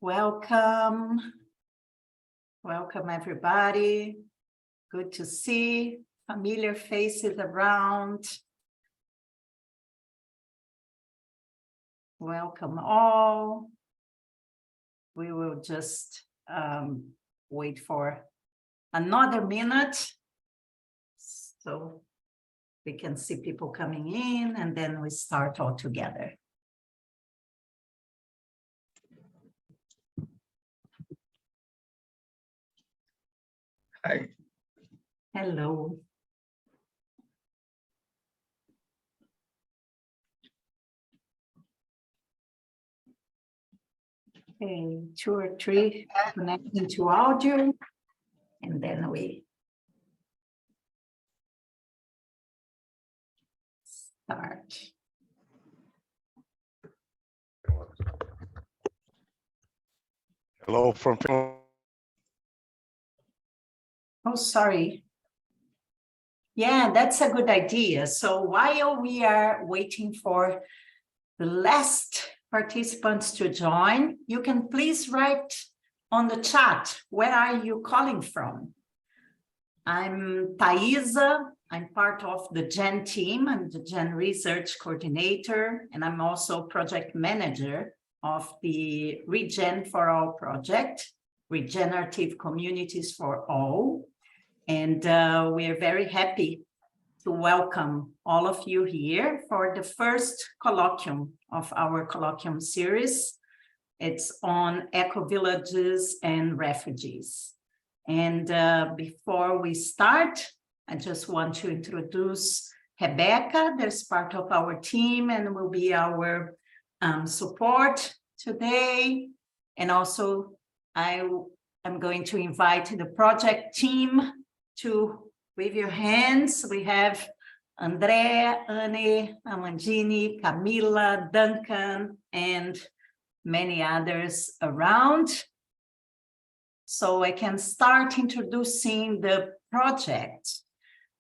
Welcome. Welcome, everybody. Good to see familiar faces around. Welcome all. We will just wait for another minute so we can see people coming in, and then we start all together. Hi. Hello. Okay, 2 or 3 connecting to audio, and then we start. Hello from Finland. Oh, sorry. Yeah, that's a good idea. So while we are waiting for the last participants to join, you can please write on the chat, where are you calling from? I'm Thaisa. I'm part of the GEN team. I'm the GEN research coordinator, and I'm also project manager of the ReGEN4ALL project, Regenerative Communities for All. And we are very happy to welcome all of you here for the first colloquium of our colloquium series. It's on ecovillages and refugees. And before we start, I just want to introduce Rebecca, that's part of our team and will be our support today. And also I'm going to invite the project team to wave your hands. We have Andrea, Anne, Amandini, Camilla, Duncan, and many others around. So I can start introducing the project.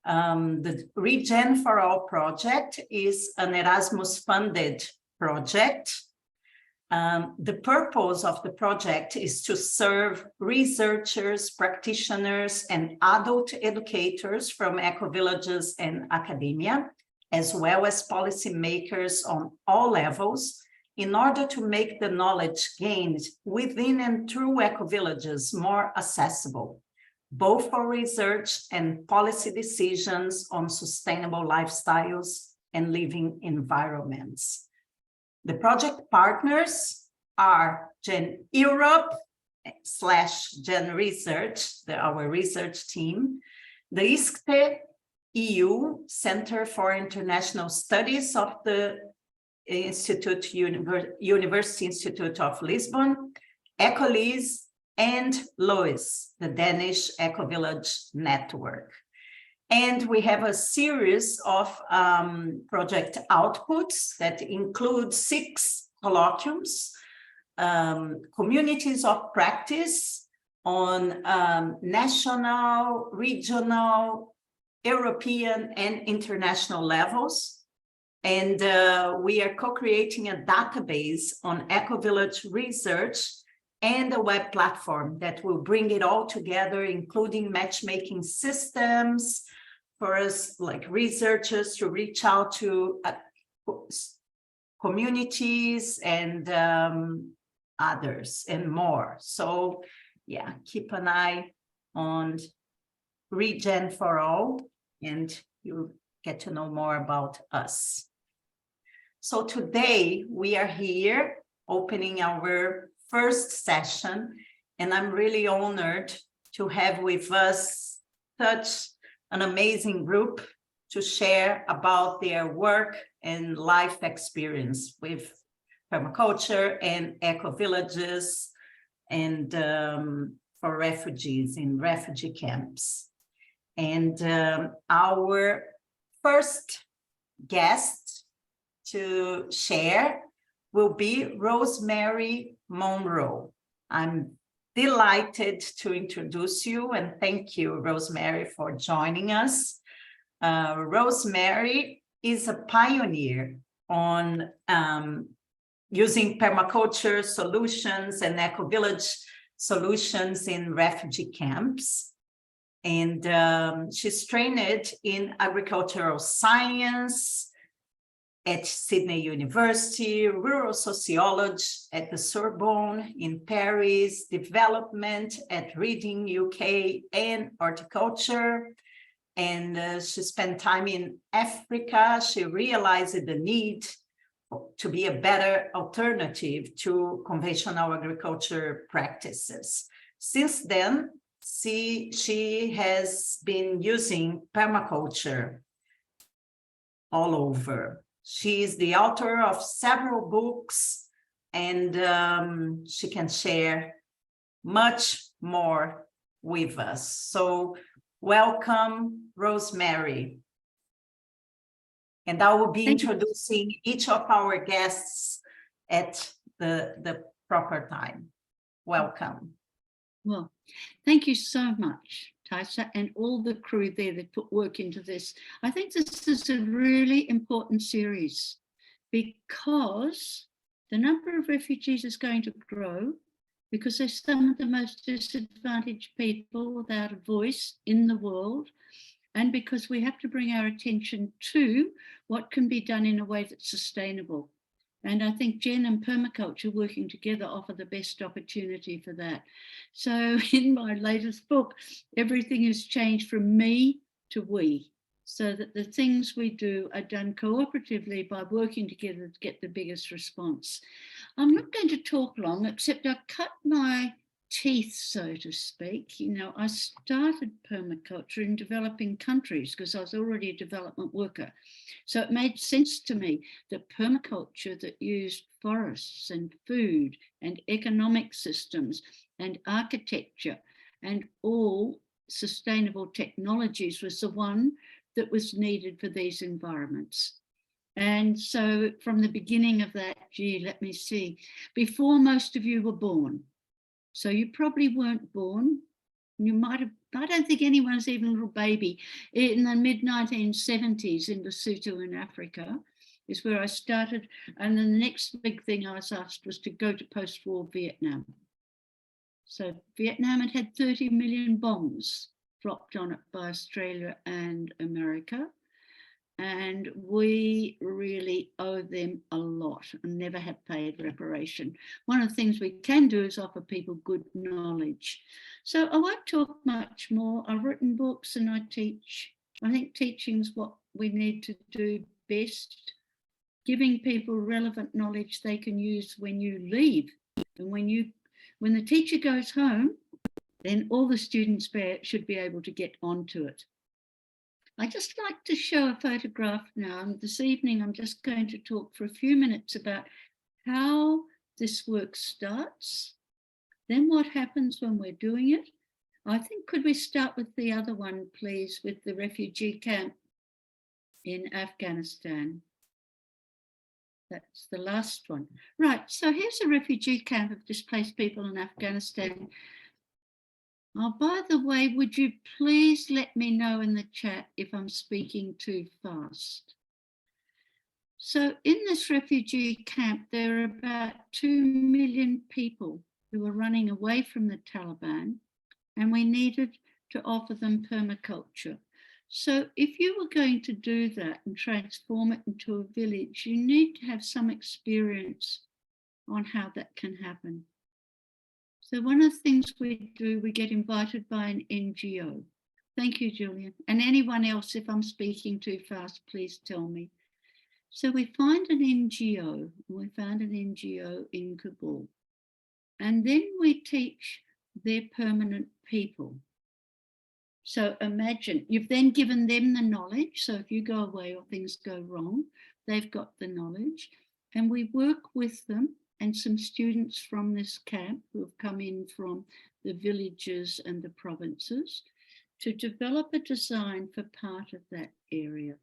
The ReGEN4ALL project is an Erasmus-funded project. The purpose of the project is to serve researchers, practitioners, and adult educators from ecovillages and academia, as well as policymakers on all levels, in order to make the knowledge gained within and through ecovillages more accessible, both for research and policy decisions on sustainable lifestyles and living environments. The project partners are GEN Europe / GEN Research, our research team, the ISCTE EU Center for International Studies of the University Institute of Lisbon, Ecovillages and Refugees, the Danish Ecovillage Network. And we have a series of project outputs that include 6 colloquiums, communities of practice on national, regional, European, and international levels. And we are co-creating a database on ecovillage research and a web platform that will bring it all together, including matchmaking systems for us, like researchers, to reach out to communities and others and more. So yeah, keep an eye on ReGEN4ALL and you'll get to know more about us. So today we are here opening our first session, and I'm really honored to have with us such an amazing group to share about their work and life experience with permaculture and ecovillages and for refugees in refugee camps. And our first guest to share will be Rosemary Morrow. I'm delighted to introduce you, and thank you, Rosemary, for joining us. Rosemary is a pioneer on using permaculture solutions and ecovillage solutions in refugee camps. And she's trained in agricultural science at Sydney University, rural sociology at the Sorbonne in Paris, development at Reading UK, and horticulture. And she spent time in Africa. She realized the need to be a better alternative to conventional agriculture practices. Since then, she has been using permaculture all over. She is the author of several books, and she can share much more with us. So welcome, Rosemary. And I will be introducing each of our guests at the proper time. Welcome. Well, thank you so much, Taisa, and all the crew there that put work into this. I think this is a really important series because the number of refugees is going to grow, because they're some of the most disadvantaged people without a voice in the world, and because we have to bring our attention to what can be done in a way that's sustainable. And I think Jen and permaculture working together offer the best opportunity for that. So in my latest book, everything has changed from me to we, so that the things we do are done cooperatively by working together to get the biggest response. I'm not going to talk long, except I cut my teeth, so to speak. You know, I started permaculture in developing countries because I was already a development worker. So it made sense to me that permaculture that used forests and food and economic systems and architecture and all sustainable technologies was the one that was needed for these environments. And so from the beginning of that, let me see, before most of you were born. So you probably weren't born. You might have, I don't think anyone's even a little baby. In the mid-1970s in Lesotho in Africa is where I started. And then the next big thing I was asked was to go to post-war Vietnam. So Vietnam had 30 million bombs dropped on it by Australia and America. And we really owe them a lot and never have paid reparation. One of the things we can do is offer people good knowledge. So I won't talk much more. I've written books and I teach. I think teaching is what we need to do best, giving people relevant knowledge they can use when you leave. And when the teacher goes home, then all the students should be able to get onto it. I just like to show a photograph now. And this evening, I'm just going to talk for a few minutes about how this work starts, then what happens when we're doing it. I think, could we start with the other one, please, with the refugee camp in Afghanistan? That's the last one. Right, so here's a refugee camp of displaced people in Afghanistan. Oh, by the way, would you please let me know in the chat if I'm speaking too fast? So in this refugee camp, there are about 2 million people who are running away from the Taliban, and we needed to offer them permaculture. So if you were going to do that and transform it into a village, you need to have some experience on how that can happen. So one of the things we do, we get invited by an NGO. Thank you, Julian. And anyone else, if I'm speaking too fast, please tell me. So we find an NGO. We found an NGO in Kabul. And then we teach their permanent people. So imagine, you've then given them the knowledge. So if you go away or things go wrong, they've got the knowledge. And we work with them and some students from this camp who have come in from the villages and the provinces to develop a design for part of that area.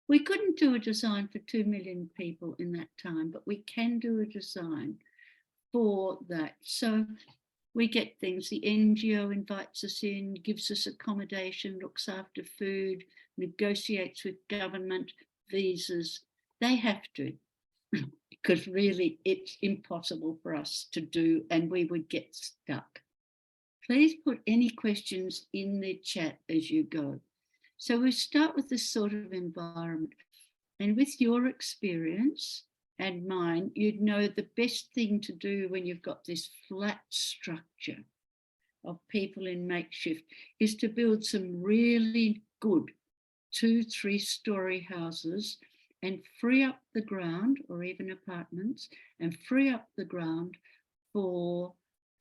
We couldn't do a design for 2 million people in that time, but we can do a design for that. So we get things, the NGO invites us in, gives us accommodation, looks after food, negotiates with government, visas. They have to, because really it's impossible for us to do, and we would get stuck. Please put any questions in the chat as you go. So we start with this sort of environment. And with your experience and mine, you'd know the best thing to do when you've got this flat structure of people in makeshift is to build some really good 2-3-story houses and free up the ground, or even apartments, and free up the ground for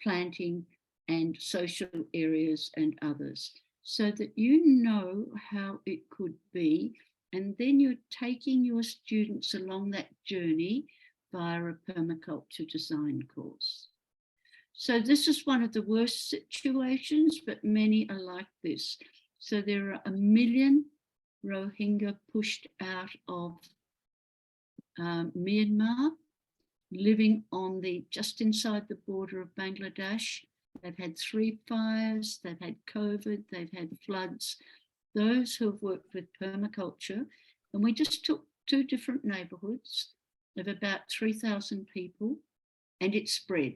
planting and social areas and others, so that you know how it could be. And then you're taking your students along that journey via a permaculture design course. So this is one of the worst situations, but many are like this. So there are 1 million Rohingya pushed out of Myanmar, living on just inside the border of Bangladesh. They've had 3 fires, they've had COVID, they've had floods. Those who have worked with permaculture, and we just took 2 different neighbourhoods of about 3,000 people, and it spread.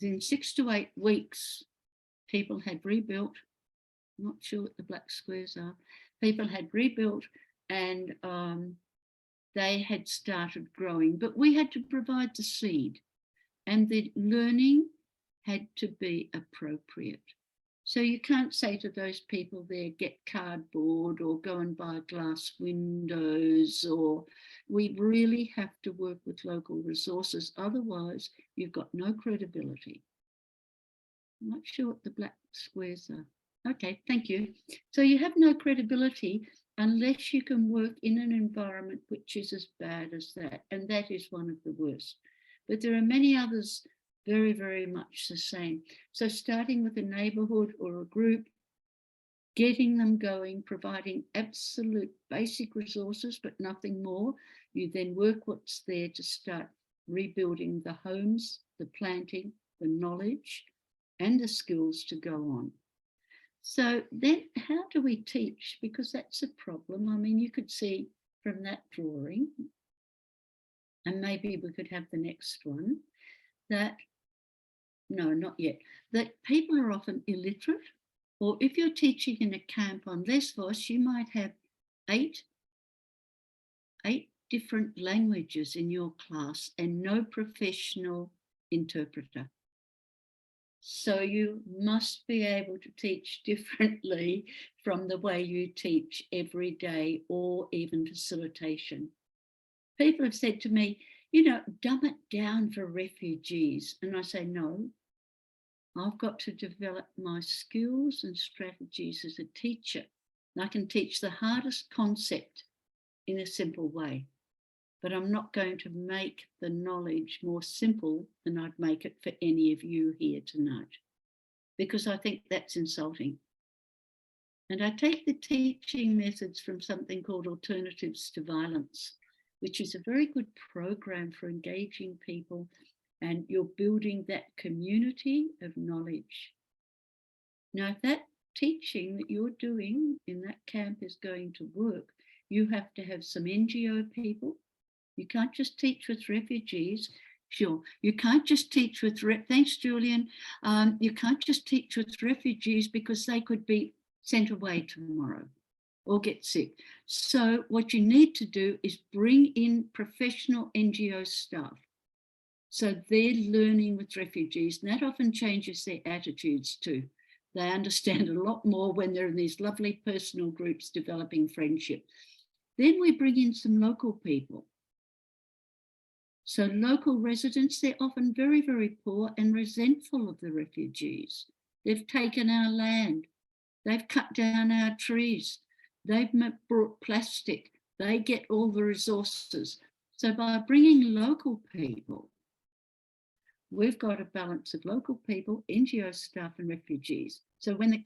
Within 6 to 8 weeks, people had rebuilt. I'm not sure what the black squares are. People had rebuilt, and they had started growing, but we had to provide the seed, and the learning had to be appropriate. So you can't say to those people there, get cardboard or go and buy glass windows, or we really have to work with local resources. Otherwise, you've got no credibility. I'm not sure what the black squares are. Okay, thank you. So you have no credibility unless you can work in an environment which is as bad as that, and that is one of the worst. But there are many others very, very much the same. So starting with a neighbourhood or a group, getting them going, providing absolute basic resources, but nothing more. You then work what's there to start rebuilding the homes, the planting, the knowledge, and the skills to go on. So then how do we teach? Because that's a problem. I mean, you could see from that drawing, and maybe we could have the next one, that no, not yet, that people are often illiterate, or if you're teaching in a camp on Lesbos, you might have eight different languages in your class and no professional interpreter. So you must be able to teach differently from the way you teach every day, or even facilitation. People have said to me, you know, dumb it down for refugees. And I say, no, I've got to develop my skills and strategies as a teacher. And I can teach the hardest concept in a simple way, but I'm not going to make the knowledge more simple than I'd make it for any of you here tonight, because I think that's insulting. And I take the teaching methods from something called Alternatives to Violence, which is a very good program for engaging people, and you're building that community of knowledge. Now, if that teaching that you're doing in that camp is going to work, you have to have some NGO people. You can't just teach with refugees. Sure, you can't just teach with, thanks Julian, you can't just teach with refugees because they could be sent away tomorrow or get sick. So what you need to do is bring in professional NGO staff. So they're learning with refugees, and that often changes their attitudes too. They understand a lot more when they're in these lovely personal groups developing friendship. Then we bring in some local people. So local residents, they're often very, very poor and resentful of the refugees. They've taken our land. They've cut down our trees. They've brought plastic. They get all the resources. So by bringing local people, we've got a balance of local people, NGO staff and refugees. So when the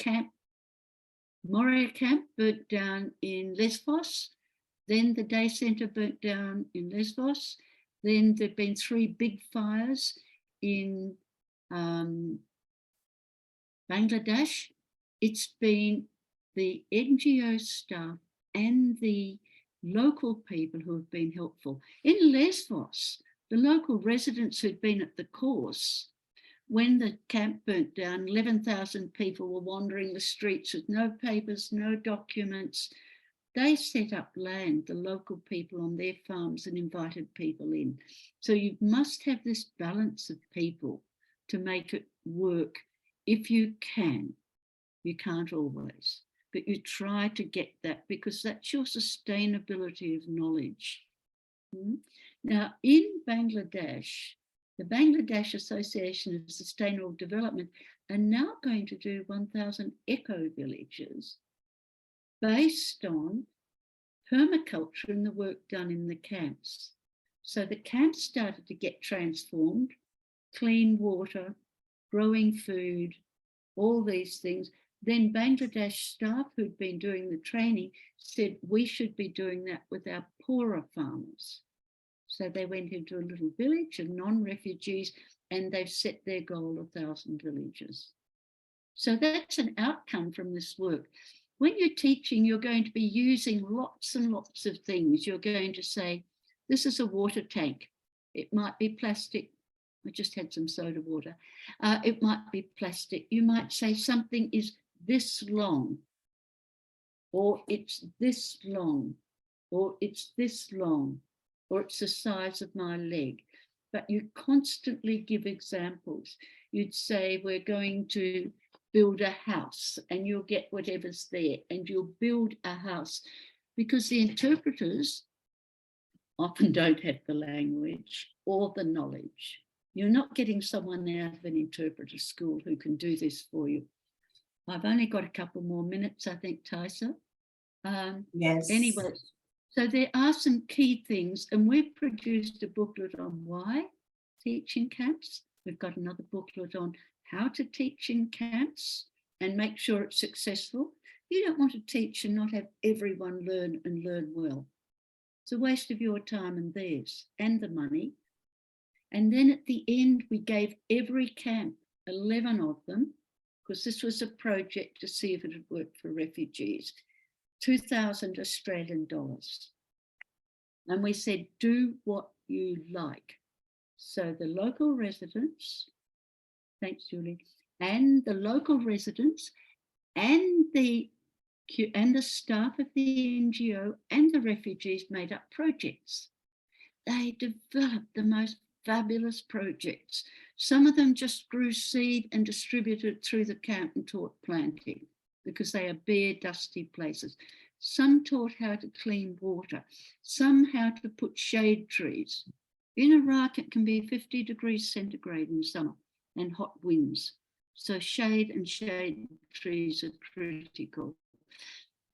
Moria camp burnt down in Lesbos, then the day centre burnt down in Lesbos, then there've been 3 big fires in Bangladesh. It's been the NGO staff and the local people who have been helpful. In Lesbos, the local residents who'd been at the course, when the camp burnt down, 11,000 people were wandering the streets with no papers, no documents. They set up land, the local people on their farms, and invited people in. So you must have this balance of people to make it work if you can. You can't always, but you try to get that because that's your sustainability of knowledge. Now, in Bangladesh, the Bangladesh Association of Sustainable Development are now going to do 1,000 eco-villages based on permaculture and the work done in the camps. So the camps started to get transformed, clean water, growing food, all these things. Then Bangladesh staff who'd been doing the training said we should be doing that with our poorer farmers. So they went into a little village of non-refugees and they've set their goal 1,000 villages. So that's an outcome from this work. When you're teaching, you're going to be using lots and lots of things. You're going to say, this is a water tank. It might be plastic. I just had some soda water. It might be plastic. You might say something is this long, or it's this long, or it's this long, or it's the size of my leg. But you constantly give examples. You'd say, we're going to build a house, and you'll get whatever's there, and you'll build a house, because the interpreters often don't have the language or the knowledge. You're not getting someone out of an interpreter school who can do this for you. I've only got a couple more minutes, I think, Taisa. Yes. Anyway, so there are some key things, and we've produced a booklet on why teach in camps. We've got another booklet on how to teach in camps and make sure it's successful. You don't want to teach and not have everyone learn and learn well. It's a waste of your time and theirs and the money. And then at the end, we gave every camp, 11 of them, because this was a project to see if it would work for refugees, 2,000 Australian dollars. And we said, do what you like. So the local residents, thanks, Julie, and the local residents and the staff of the NGO and the refugees made up projects. They developed the most fabulous projects. Some of them just grew seed and distributed through the camp and taught planting because they are bare, dusty places. Some taught how to clean water, some how to put shade trees. In Iraq, it can be 50 degrees centigrade in summer and hot winds. So shade and shade trees are critical.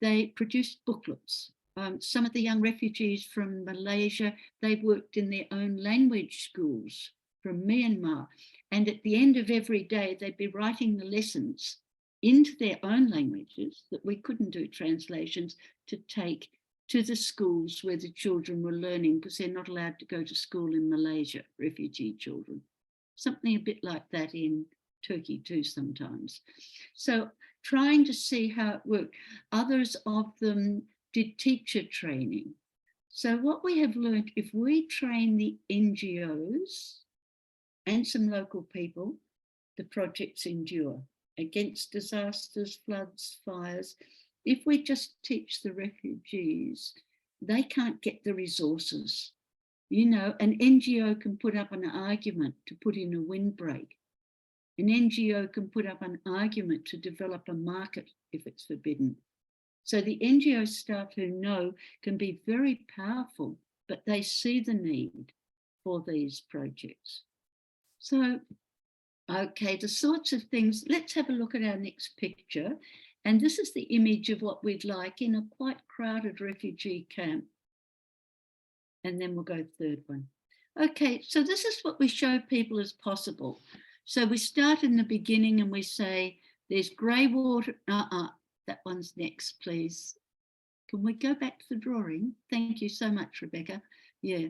They produced booklets. Some of the young refugees from Malaysia, they've worked in their own language schools from Myanmar. And at the end of every day, they'd be writing the lessons into their own languages that we couldn't do translations to take to the schools where the children were learning, because they're not allowed to go to school in Malaysia, refugee children. Something a bit like that in Turkey too sometimes. So trying to see how it worked. Others of them did teacher training. So what we have learned, if we train the NGOs and some local people, the projects endure against disasters, floods, fires. If we just teach the refugees, they can't get the resources. You know, an NGO can put up an argument to put in a windbreak. An NGO can put up an argument to develop a market if it's forbidden. So the NGO staff who know can be very powerful, but they see the need for these projects. So, okay, the sorts of things, let's have a look at our next picture. And this is the image of what we'd like in a quite crowded refugee camp. And then we'll go third one. Okay, so this is what we show people as possible. So we start in the beginning and we say, there's grey water, that one's next, please. Can we go back to the drawing? Thank you so much, Rebecca. Yeah,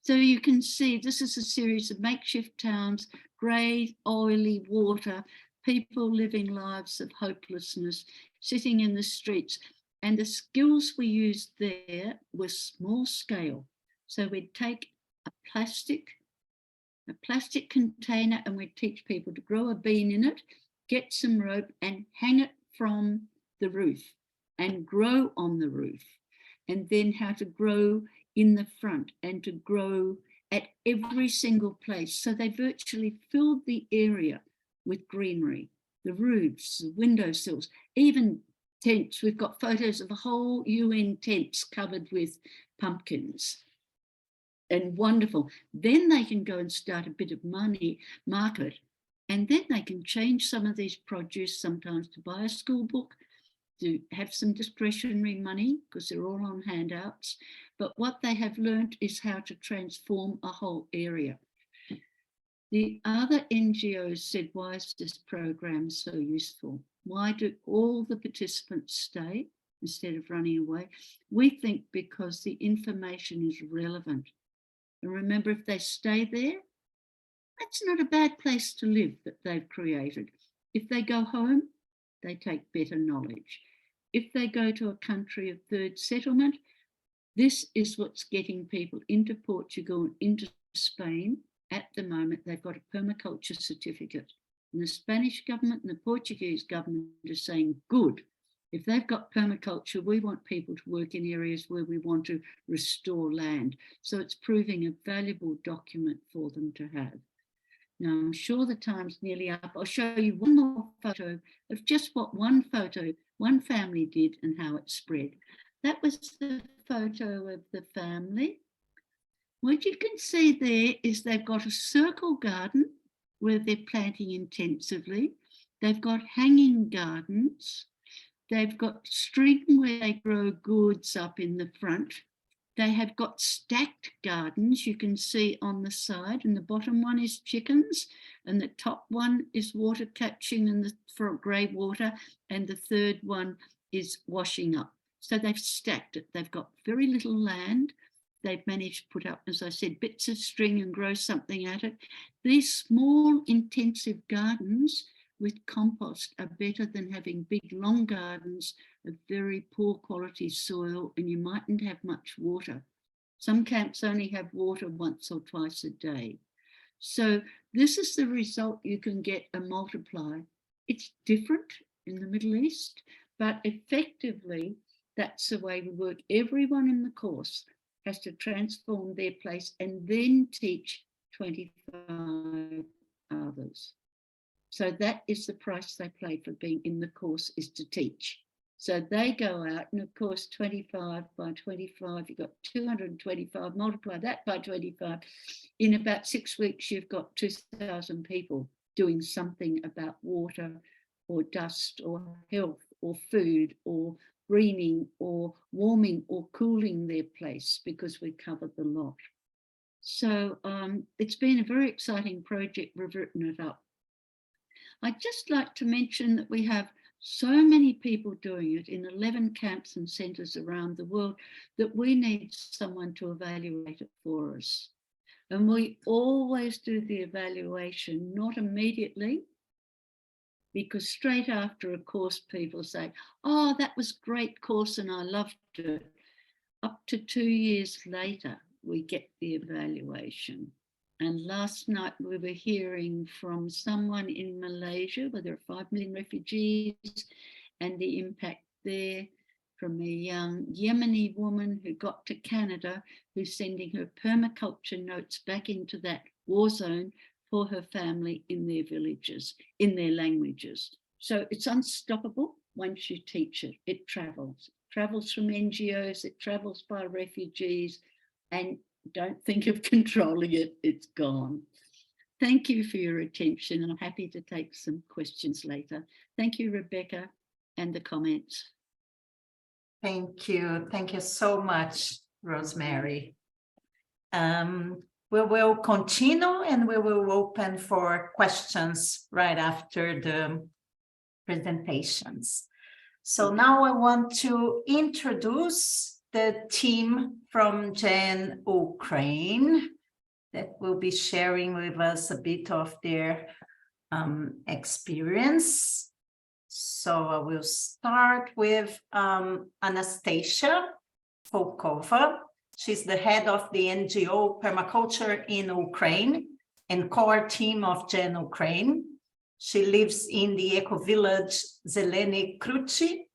so you can see this is a series of makeshift towns, grey, oily water, people living lives of hopelessness, sitting in the streets. And the skills we used there were small scale. So we'd take a plastic container and we'd teach people to grow a bean in it, get some rope and hang it from the roof and grow on the roof. And then how to grow in the front and to grow at every single place. So they virtually filled the area with greenery, the roofs, the windowsills, even tents. We've got photos of a whole UN tents covered with pumpkins. And wonderful. Then they can go and start a bit of money market, and then they can change some of these produce sometimes to buy a school book, to have some discretionary money because they're all on handouts. But what they have learned is how to transform a whole area. The other NGOs said, why is this program so useful? Why do all the participants stay instead of running away? We think because the information is relevant. And remember, if they stay there, that's not a bad place to live that they've created. If they go home, they take better knowledge. If they go to a country of third settlement, this is what's getting people into Portugal and into Spain. At the moment, they've got a permaculture certificate. And the Spanish government and the Portuguese government are saying, good, if they've got permaculture, we want people to work in areas where we want to restore land. So it's proving a valuable document for them to have. Now, I'm sure the time's nearly up. I'll show you one more photo of just what one family did and how it spread. That was the photo of the family. What you can see there is they've got a circle garden where they're planting intensively. They've got hanging gardens. They've got string where they grow goods up in the front. They have got stacked gardens you can see on the side, and the bottom one is chickens and the top one is water catching and for grey water, and the third one is washing up. So they've stacked it. They've got very little land. They've managed to put up, as I said, bits of string and grow something at it. These small intensive gardens with compost are better than having big long gardens of very poor quality soil, and you mightn't have much water. Some camps only have water once or twice a day. So this is the result you can get a multiply. It's different in the Middle East, but effectively that's the way we work. Everyone in the course has to transform their place and then teach 25 others. So that is the price they pay for being in the course, is to teach. So they go out, and of course 25 by 25, you've got 225, multiply that by 25. In about 6 weeks, you've got 2,000 people doing something about water or dust or health or food or greening or warming or cooling their place, because we cover the lot. So it's been a very exciting project. We've written it up. I'd just like to mention that we have so many people doing it in 11 camps and centres around the world that we need someone to evaluate it for us. And we always do the evaluation, not immediately, because straight after a course, people say, oh, that was a great course and I loved it. Up to 2 years later, we get the evaluation. And last night we were hearing from someone in Malaysia where there are 5 million refugees and the impact there, from a young Yemeni woman who got to Canada, who's sending her permaculture notes back into that war zone for her family in their villages, in their languages. So it's unstoppable once you teach it. It travels from NGOs, it travels by refugees, and don't think of controlling it, it's gone. Thank you for your attention, and I'm happy to take some questions later. Thank you, Rebecca, and the comments. Thank you so much, Rosemary. We will continue and we will open for questions right after the presentations. So now I want to introduce the team from ReGEN Ukraine that will be sharing with us a bit of their experience. So I will start with Anastasia Folkova. She's the head of the NGO Permaculture in Ukraine and core team of GEN Ukraine. She lives in the Ecovillage Zeleny Kruchi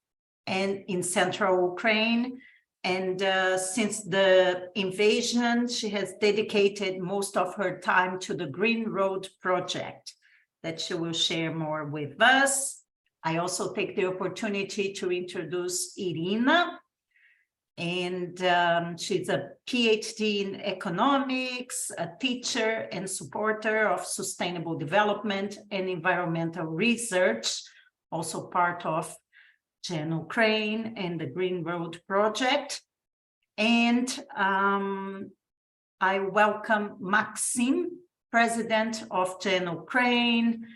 and in central Ukraine. And since the invasion, she has dedicated most of her time to the Green Road project that she will share more with us. I also take the opportunity to introduce Iryna, and she's a PhD in economics, a teacher and supporter of sustainable development and environmental research, also part of GEN Ukraine and the Green Road project. And I welcome Maxim, president of GEN Ukraine.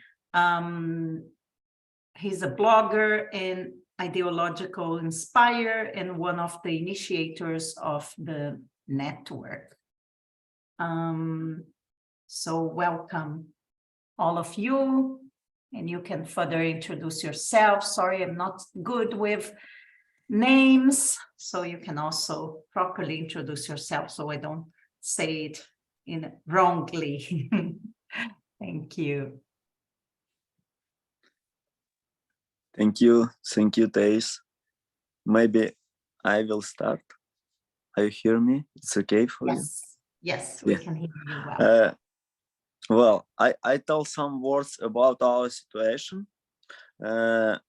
He's a blogger and ideological inspirer and one of the initiators of the network. So welcome all of you, and you can further introduce yourself. Sorry, I'm not good with names, so you can also properly introduce yourself so I don't say it wrongly. Thank you. Thank you, Thais. Maybe I will start. Are you hear me? It's okay for you? Yes, we can hear you well. Well, I tell some words about our situation. And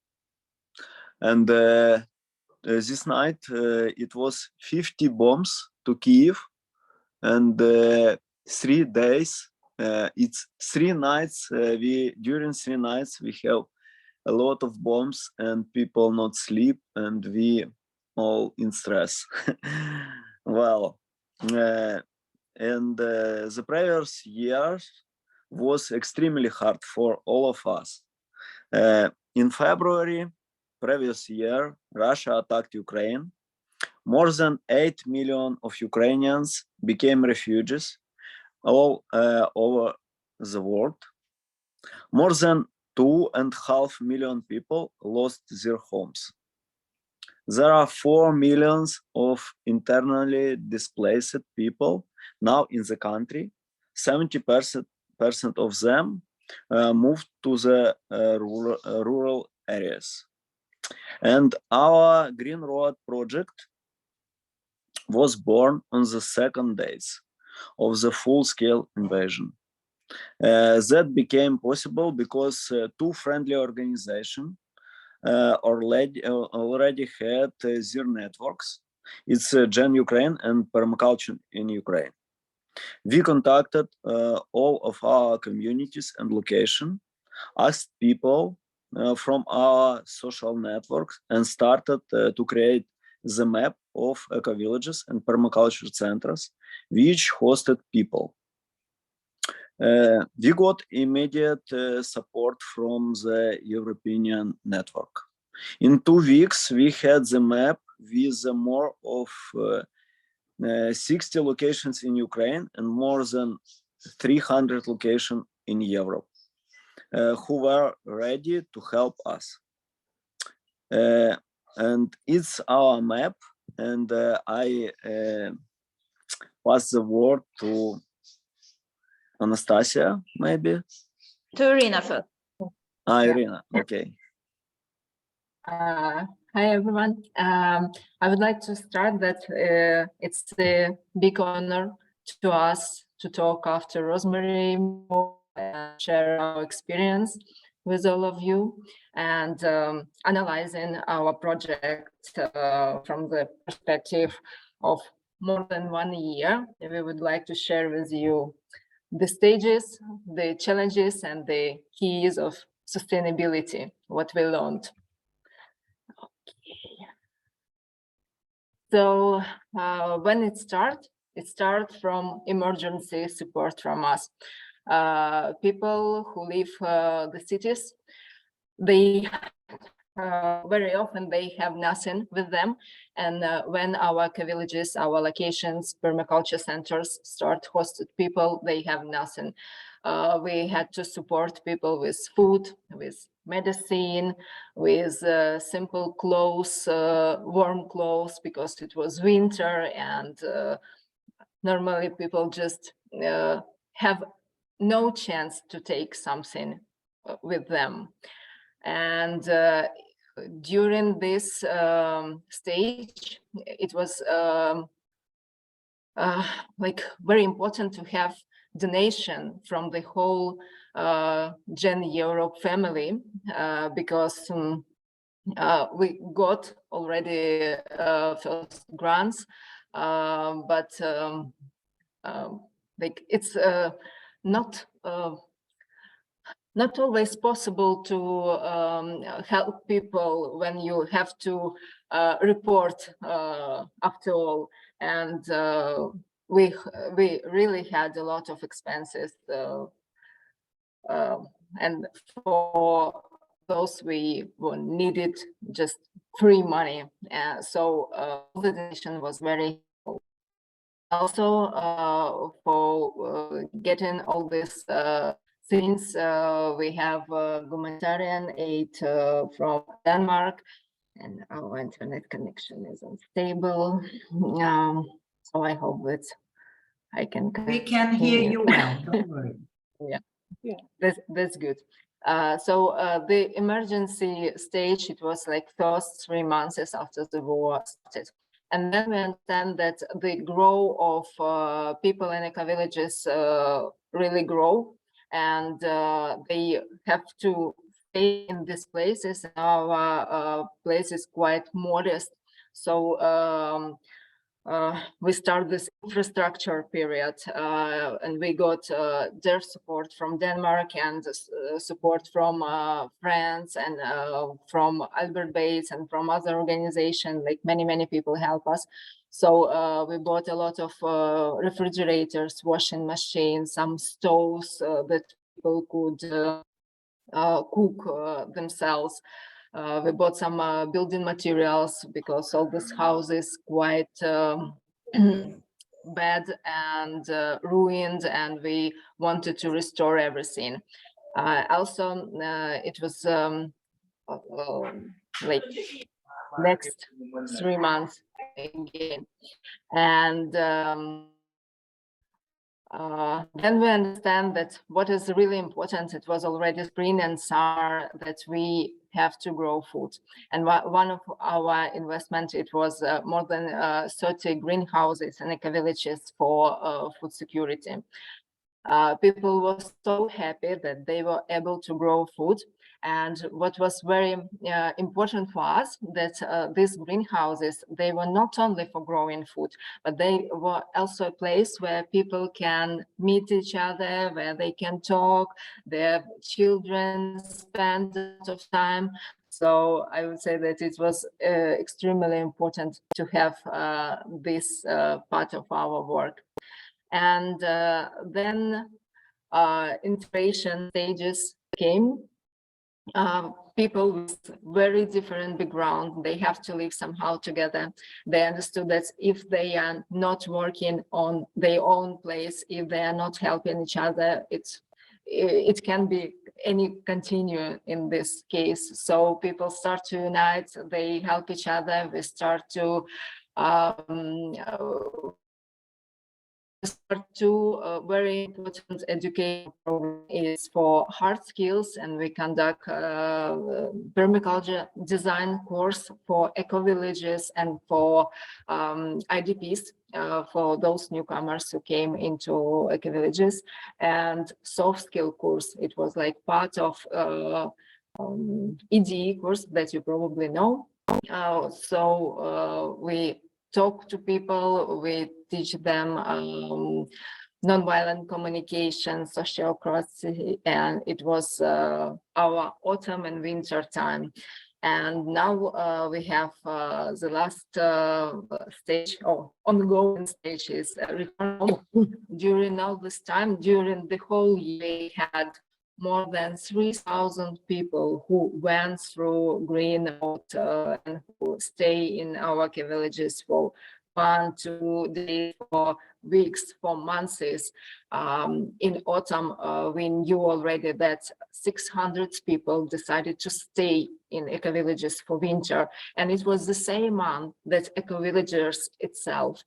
this night, it was 50 bombs to Kyiv, and 3 days, it's 3 nights, during 3 nights, we have a lot of bombs and people not sleep, and we all in stress. Well, and the previous years was extremely hard for all of us. In February previous year, Russia attacked Ukraine. More than 8 million of Ukrainians became refugees all over the world. More than 2.5 million people lost their homes. There are 4 million of internally displaced people now in the country. 70% of them moved to the rural areas. And our Green Road project was born on the 2nd days of the full-scale invasion. That became possible because 2 friendly organizations already had their networks. It's GEN Ukraine and Permaculture in Ukraine. We contacted all of our communities and locations, asked people from our social networks, and started to create the map of ecovillages and permaculture centers, which hosted people. We got immediate support from the European network. In 2 weeks, we had the map with more of 60 locations in Ukraine and more than 300 locations in Europe who were ready to help us. And it's our map, and I pass the word to Anastasia, maybe? To Iryna first. Iryna, okay. Hi, everyone. I would like to start that it's a big honor to us to talk after Rosemary Morrow and share our experience with all of you and analyzing our project from the perspective of more than 1 year. We would like to share with you the stages, the challenges, and the keys of sustainability, what we learned. Okay. So when it starts from emergency support from us. People who leave the cities, they very often they have nothing with them. And when our ecovillages, our locations, permaculture centers start hosted people, they have nothing. We had to support people with food, with medicine, with simple clothes, warm clothes, because it was winter, and normally people just have no chance to take something with them. And during this stage, it was like very important to have donation from the whole Gen Europe family, because we got already first grants, but like it's not always possible to help people when you have to report after all, and we really had a lot of expenses, and for those we needed just free money, so the donation was very helpful. Also for getting all this things, we have humanitarian aid from Denmark, and our internet connection is unstable. So I hope that I can. We can hear you well, don't worry. Yeah, that's good. So the emergency stage, it was like first 3 months after the war started. And then we understand that the growth of people in ecovillages really grow, and they have to stay in these places. Our place is quite modest, so we start this infrastructure period, and we got their support from Denmark, and support from France, and from Albert Bates, and from other organizations. Like many people help us. So we bought a lot of refrigerators, washing machines, some stoves that people could cook themselves. We bought some building materials, because all this house is quite bad and ruined, and we wanted to restore everything. Also, it was like next 3 months again, and then we understand that what is really important, it was already spring and summer, that we have to grow food. And one of our investment, it was more than 30 greenhouses and ecovillages for food security. People were so happy that they were able to grow food. And what was very important for us, that these greenhouses, they were not only for growing food, but they were also a place where people can meet each other, where they can talk, their children spend a lot of time. So I would say that it was extremely important to have this part of our work. And then integration stages came. People with very different background, they have to live somehow together. They understood that if they are not working on their own place, if they are not helping each other, it can be any continue in this case. So people start to unite, they help each other, we start to very important education program is for hard skills, and we conduct permaculture design course for ecovillages and for IDPs, for those newcomers who came into ecovillages, and soft skill course. It was like part of EDE course that you probably know. So we talk to people, we teach them nonviolent communication, social courtesy, and it was our autumn and winter time. And now we have the last stage, or ongoing stage, is return home. During all this time, during the whole year, we had more than 3,000 people who went through green and who stay in our Ecovillages for 1, 2 days, for weeks, for months. In autumn, we knew already that 600 people decided to stay in Ecovillages for winter, and it was the same month that Ecovillages itself.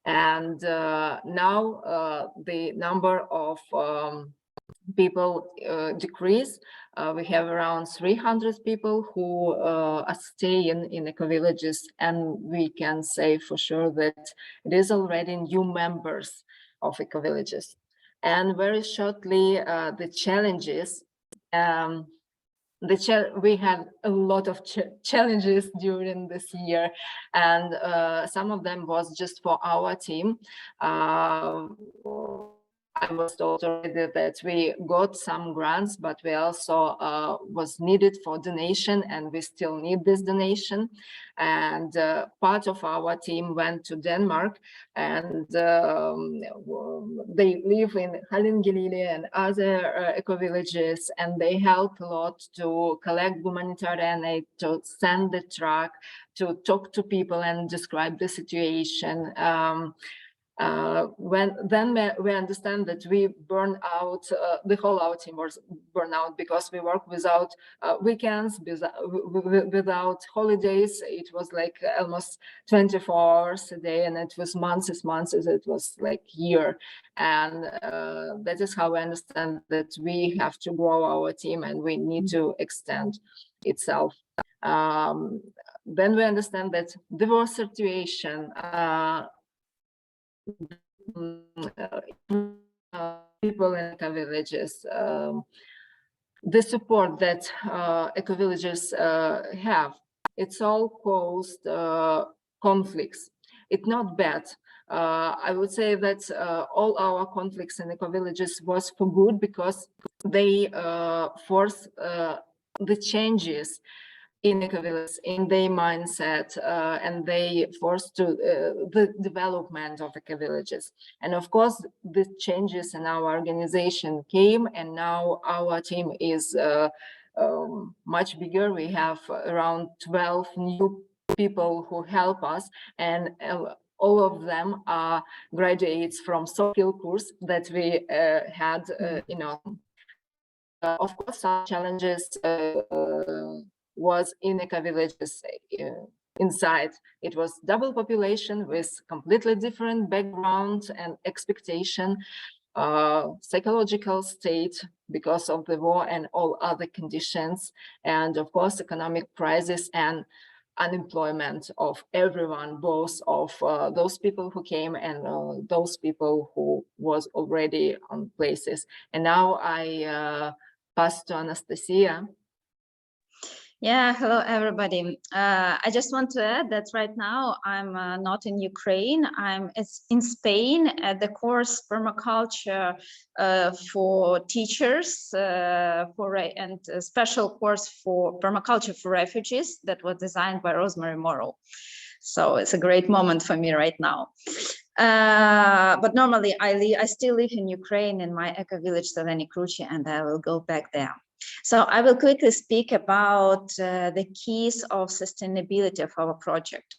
And now the number of people decrease. We have around 300 people who are staying in Ecovillages, and we can say for sure that it is already new members of Ecovillages. And very shortly, the challenges. We had a lot of challenges during this year, and some of them was just for our team. I was told already that we got some grants, but we also was needed for donation, and we still need this donation. And part of our team went to Denmark, and they live in Hallingelille and other eco-villages, and they help a lot to collect humanitarian aid, to send the truck, to talk to people and describe the situation. Then we understand that we burn out, the whole our team was burned out because we work without weekends, without holidays. It was like almost 24 hours a day, and it was months, it was like year. And that is how we understand that we have to grow our team and we need to extend itself. Then we understand that the war situation, people in eco-villages, the support that eco-villages have, it's all caused conflicts. It's not bad. I would say that all our conflicts in eco-villages was for good, because they force the changes in eco-villages, in their mindset, and they forced to the development of eco-villages. And of course, the changes in our organization came, and now our team is much bigger. We have around 12 new people who help us, and all of them are graduates from soft skill course that we had, of course, some challenges was in eco-villages inside. It was double population with completely different background and expectation, psychological state because of the war and all other conditions, and of course economic crisis and unemployment of everyone, both of those people who came and those people who was already on places. And now I pass to Anastasia. Yeah, hello everybody. I just want to add that right now I'm not in Ukraine. I'm in Spain at the course Permaculture for teachers, and a special course for Permaculture for Refugees that was designed by Rosemary Morrow. So it's a great moment for me right now. But normally I still live in Ukraine in my eco-village Zeleni Kruchi, and I will go back there. So I will quickly speak about the keys of sustainability of our project.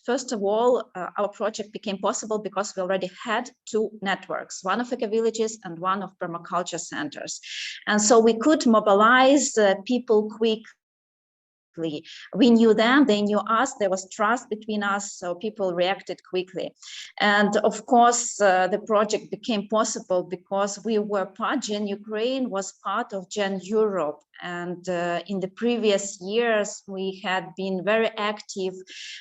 First of all, our project became possible because we already had two networks, one of eco-villages and one of permaculture centers. And so we could mobilize people quickly. We knew them, they knew us, there was trust between us, so people reacted quickly. And of course, the project became possible because we were GEN Ukraine was part of GEN Europe. And in the previous years, we had been very active.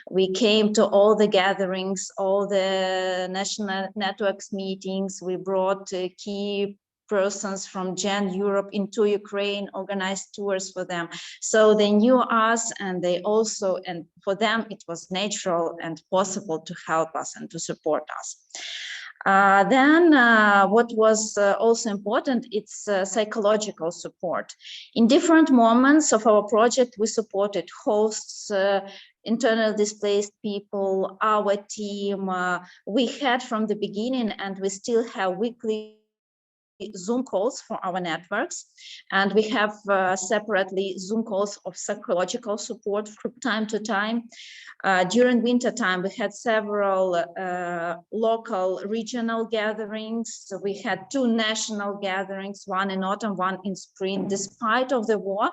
We came to all the gatherings, all the national networks meetings. We brought key persons from GEN Europe into Ukraine, organized tours for them. So they knew us, and they also, and for them, it was natural and possible to help us and to support us. Then what was also important, it's psychological support. In different moments of our project, we supported hosts, internal displaced people, our team. We had from the beginning, and we still have weekly Zoom calls for our networks, and we have separately Zoom calls of psychological support from time to time. During winter time, we had several local regional gatherings. So we had 2 national gatherings, one in autumn, one in spring. Despite of the war,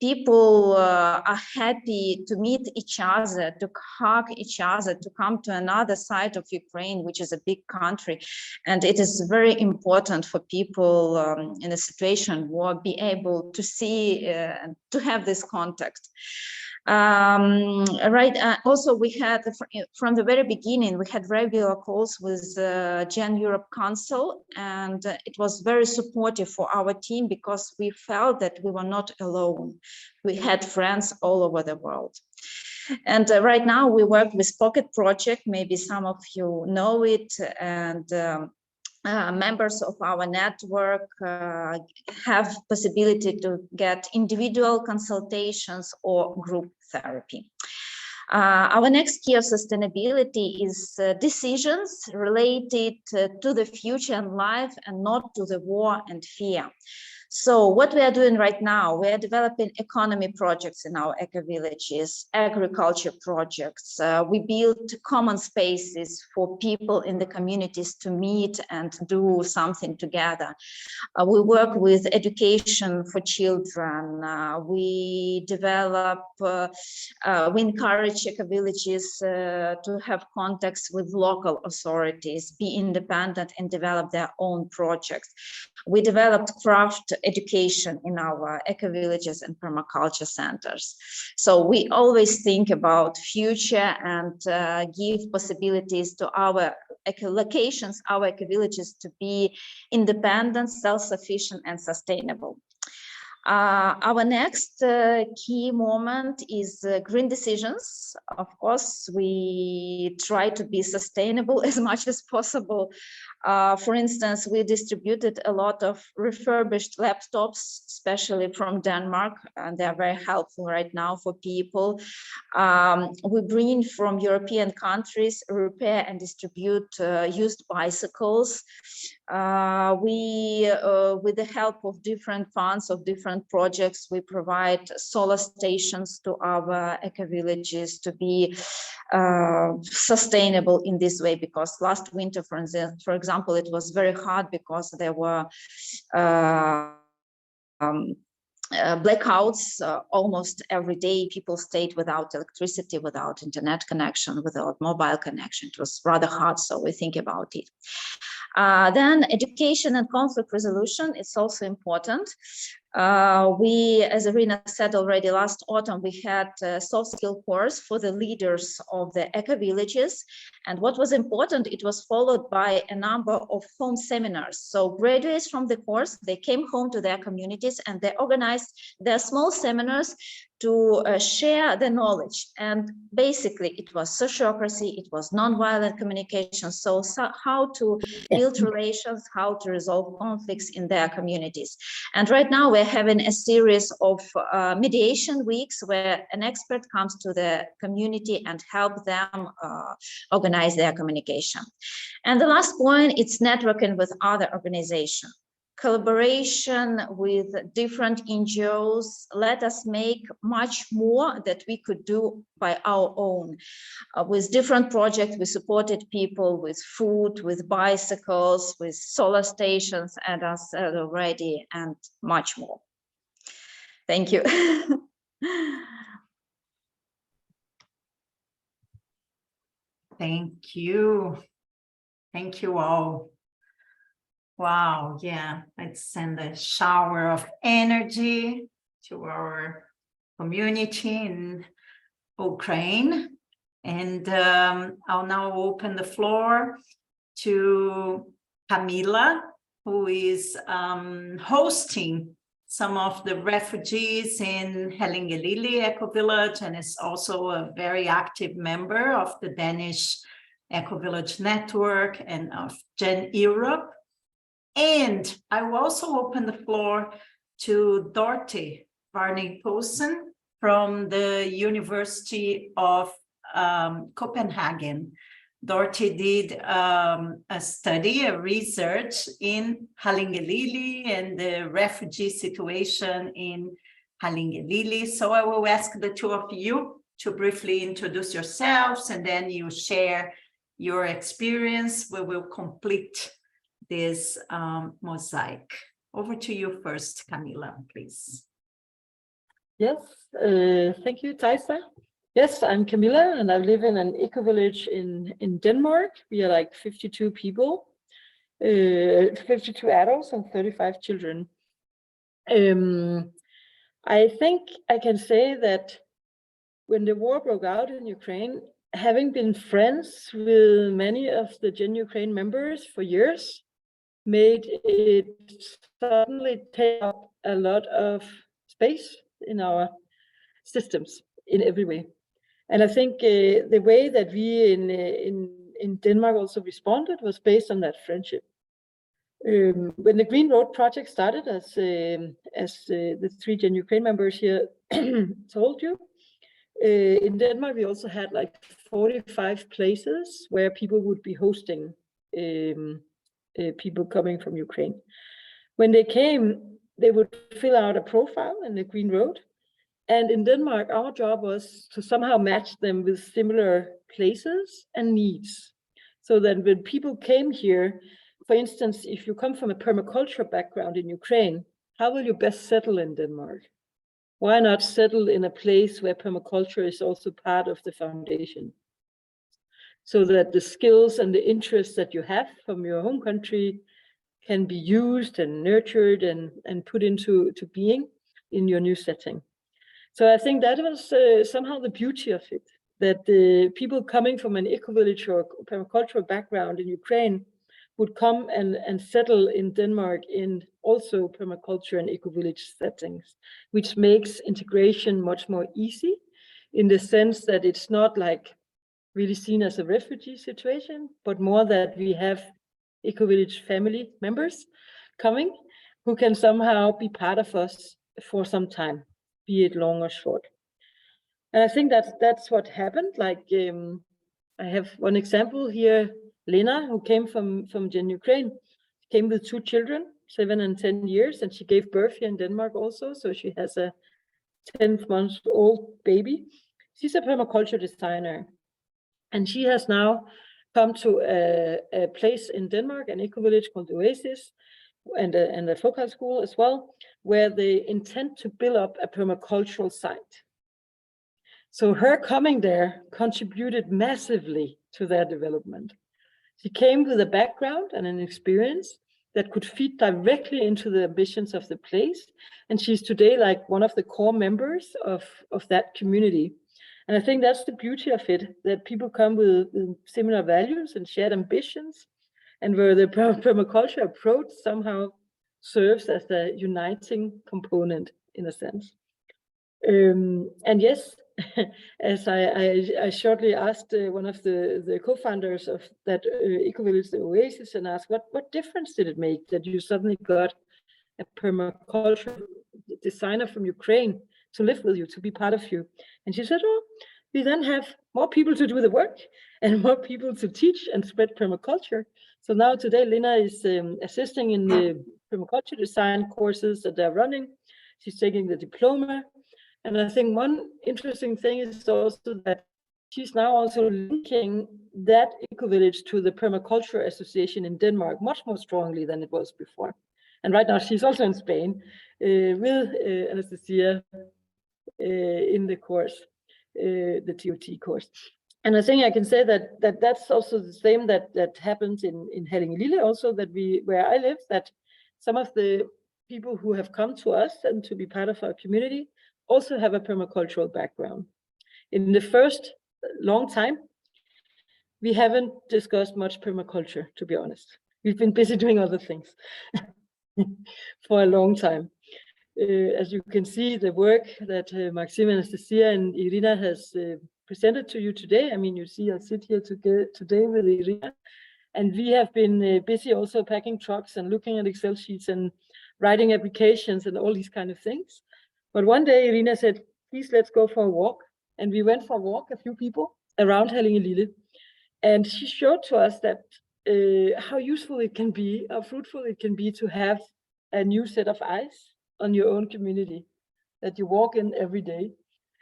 people are happy to meet each other, to hug each other, to come to another side of Ukraine, which is a big country. And it is very important for people in a situation war be able to see, to have this contact. Also, we had from the very beginning, we had regular calls with Gen Europe Council, and it was very supportive for our team because we felt that we were not alone. We had friends all over the world. And right now we work with Pocket Project, maybe some of you know it, and members of our network have possibility to get individual consultations or group therapy. Our next key of sustainability is decisions related to the future and life and not to the war and fear. So what we are doing right now, we are developing economy projects in our eco-villages, agriculture projects. We build common spaces for people in the communities to meet and do something together. We work with education for children. We develop, we encourage eco-villages to have contacts with local authorities, be independent and develop their own projects. We developed craft education in our eco-villages and permaculture centers. So we always think about future and give possibilities to our eco-locations, our eco-villages to be independent, self-sufficient and sustainable. Our next key moment is green decisions. Of course, we try to be sustainable as much as possible. For instance, we distributed a lot of refurbished laptops, especially from Denmark, and they are very helpful right now for people. We bring from European countries, repair and distribute used bicycles. With the help of different funds of different projects, we provide solar stations to our eco-villages to be sustainable in this way, because last winter, for example, it was very hard because there were blackouts almost every day. People stayed without electricity, without internet connection, without mobile connection. It was rather hard, so we think about it. Then education and conflict resolution is also important. We, as Iryna said already, last autumn, we had a soft skill course for the leaders of the eco-villages. And what was important, it was followed by a number of home seminars. So graduates from the course, they came home to their communities and they organized their small seminars to share the knowledge. And basically it was sociocracy, it was nonviolent communication. So how to build relations, how to resolve conflicts in their communities. And right now we're having a series of mediation weeks where an expert comes to the community and help them organize their communication. And the last point, it's networking with other organizations. Collaboration with different NGOs let us make much more that we could do by our own. With different projects, we supported people with food, with bicycles, with solar stations, and as said already, and much more. Thank you. Thank you. Thank you all. Wow, yeah, let's send a shower of energy to our community in Ukraine. And I'll now open the floor to Camilla, who is hosting some of the refugees in Hallingelille Ecovillage and is also a very active member of the Danish Ecovillage Network and of ReGEN Europe. And I will also open the floor to Dorte Varney-Poulsen from the University of Copenhagen. Dorothy did a study, a research in Hallingelille and the refugee situation in Hallingelille. So I will ask the two of you to briefly introduce yourselves, and then you share your experience. We will complete this mosaic. Over to you first, Camilla, please. Yes, thank you, Thaisa. Yes, I'm Camilla, and I live in an eco-village in Denmark. We are like 52 people, 52 adults and 35 children. I think I can say that when the war broke out in Ukraine, having been friends with many of the Gen Ukraine members for years, made it suddenly take up a lot of space in our systems in every way. And I think the way that we in Denmark also responded was based on that friendship. When the Green Road project started, as the three Gen Ukraine members here told you, in Denmark we also had like 45 places where people would be hosting people coming from Ukraine. When they came, they would fill out a profile in the Green Road. And in Denmark, our job was to somehow match them with similar places and needs. So that when people came here, for instance, if you come from a permaculture background in Ukraine, how will you best settle in Denmark? Why not settle in a place where permaculture is also part of the foundation? So that the skills and the interests that you have from your home country can be used and nurtured and put into being in your new setting. So I think that was somehow the beauty of it, that the people coming from an eco-village or permacultural background in Ukraine would come and settle in Denmark in also permaculture and eco-village settings, which makes integration much more easy in the sense that it's not like really seen as a refugee situation, but more that we have eco-village family members coming who can somehow be part of us for some time, be it long or short. And I think that's what happened. Like I have one example here, Lena, who came from Gen Ukraine, came with 2 children, 7 and 10 years, and she gave birth here in Denmark also. So she has a 10-month-old baby. She's a permaculture designer. And she has now come to a place in Denmark, an eco-village called Oasis, and a focal school as well, where they intend to build up a permacultural site. So her coming there contributed massively to their development. She came with a background and an experience that could feed directly into the ambitions of the place. And she's today like one of the core members of that community. And I think that's the beauty of it, that people come with similar values and shared ambitions, and where the permaculture approach somehow serves as a uniting component in a sense. And yes, as I shortly asked one of the co-founders of that Ecovillage, the Oasis, and asked what difference did it make that you suddenly got a permaculture designer from Ukraine to live with you, to be part of you? And she said, well, we then have more people to do the work and more people to teach and spread permaculture. So now today, Lena is assisting in the permaculture design courses that they're running. She's taking the diploma. And I think one interesting thing is also that she's now also linking that eco-village to the Permaculture Association in Denmark much more strongly than it was before. And right now she's also in Spain with Anastasia in the course, the TOT course. And I think I can say that that's also the same that happens in Hallingelille also, that where I live, that some of the people who have come to us and to be part of our community also have a permacultural background. In the first long time, we haven't discussed much permaculture, to be honest. We've been busy doing other things for a long time. As you can see, the work that Maxime, Anastasia, and Iryna has presented to you today. I mean, you see, I sit here today with Iryna, and we have been busy also packing trucks and looking at Excel sheets and writing applications and all these kind of things. But one day, Iryna said, please, let's go for a walk. And we went for a walk, a few people, around Hallingelille. And she showed to us that how useful it can be, how fruitful it can be to have a new set of eyes on your own community that you walk in every day.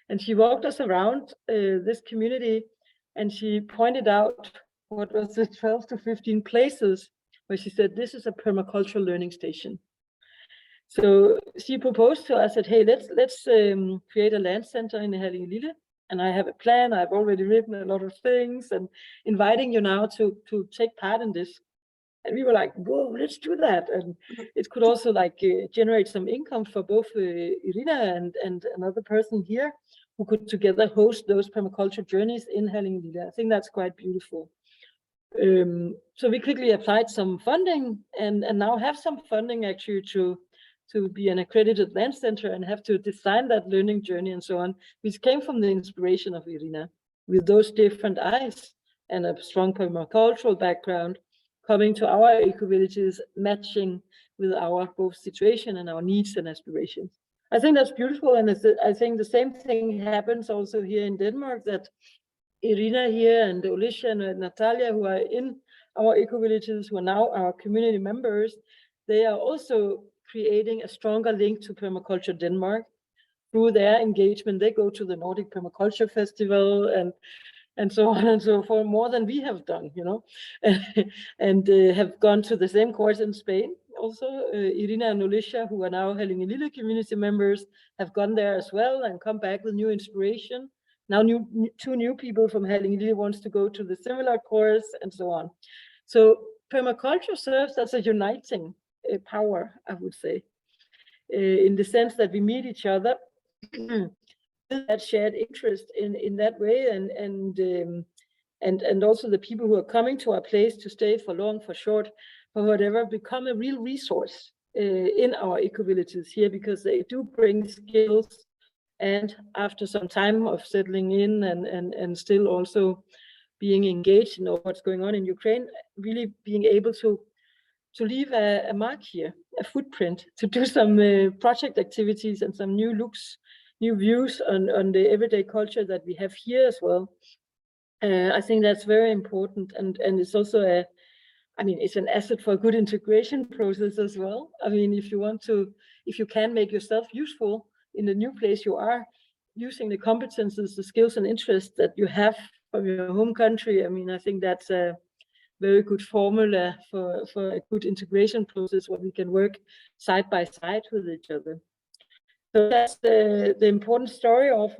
And she walked us around this community, and she pointed out what was the 12 to 15 places where she said, this is a permaculture learning station. So she proposed to us that, hey, let's create a land center in Hallingelille. And I have a plan. I've already written a lot of things and inviting you now to take part in this. And we were like, whoa, let's do that. And it could also like generate some income for both Iryna and another person here who could together host those permaculture journeys in Hallingelille. I think that's quite beautiful. So we quickly applied some funding and now have some funding actually to be an accredited land center and have to design that learning journey and so on, which came from the inspiration of Iryna, with those different eyes and a strong permacultural background coming to our eco-villages, matching with our both situation and our needs and aspirations. I think that's beautiful, and I think the same thing happens also here in Denmark, that Iryna here and Alicia and Natalia, who are in our eco-villages, who are now our community members, they are also creating a stronger link to Permaculture Denmark through their engagement. They go to the Nordic Permaculture Festival and so on and so forth, more than we have done, you know, and have gone to the same course in Spain. Also, Iryna and Alicia, who are now Hallingelille community members, have gone there as well and come back with new inspiration. Now two new people from Hallingelille wants to go to the similar course and so on. So permaculture serves as a uniting power, I would say, in the sense that we meet each other with that shared interest in that way, and also the people who are coming to our place to stay for long, for short, for whatever, become a real resource in our eco-villages here, because they do bring skills, and after some time of settling in and still also being engaged in what's going on in Ukraine, really being able to leave a mark here, a footprint, to do some project activities and some new looks, new views on the everyday culture that we have here as well. I think that's very important, and it's also it's an asset for a good integration process as well. I mean, if you can make yourself useful in the new place you are, using the competences, the skills and interests that you have from your home country, I mean, I think that's a very good formula for a good integration process where we can work side by side with each other. So that's the important story of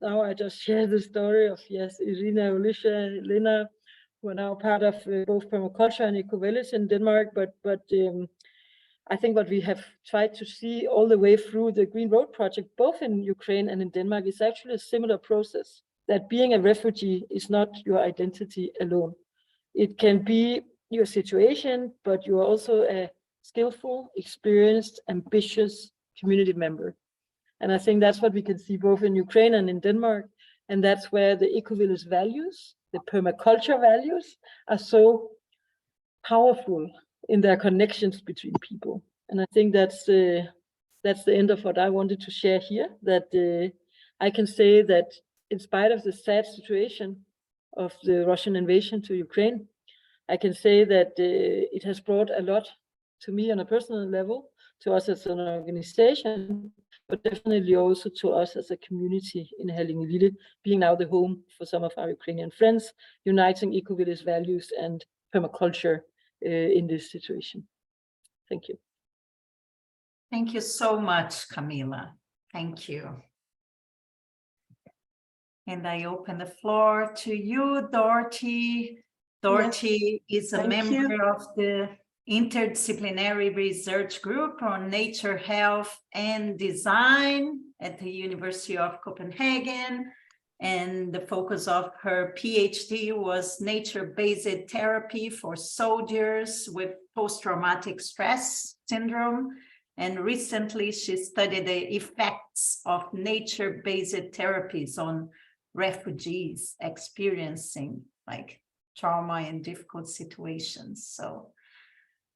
now I just share the story of, yes, Iryna, Alicia, Lena, who are now part of both permaculture and Ecovillages in Denmark, but I think what we have tried to see all the way through the Green Road project, both in Ukraine and in Denmark, is actually a similar process, that being a refugee is not your identity alone. It can be your situation, but you are also a skillful, experienced, ambitious community member. And I think that's what we can see both in Ukraine and in Denmark. And that's where the Ecovillage values, the permaculture values, are so powerful in their connections between people. And I think that's the end of what I wanted to share here, that I can say that in spite of the sad situation of the Russian invasion to Ukraine, I can say that it has brought a lot to me on a personal level, to us as an organization, but definitely also to us as a community in Hallingelille, being now the home for some of our Ukrainian friends, uniting Ecovillage values and permaculture in this situation. Thank you. Thank you so much, Camilla. Thank you. And I open the floor to you, Dorothy. Dorothy is a member of the Interdisciplinary Research Group on Nature, Health and Design at the University of Copenhagen. And the focus of her PhD was nature-based therapy for soldiers with post-traumatic stress syndrome. And recently she studied the effects of nature-based therapies on refugees experiencing like trauma and difficult situations. So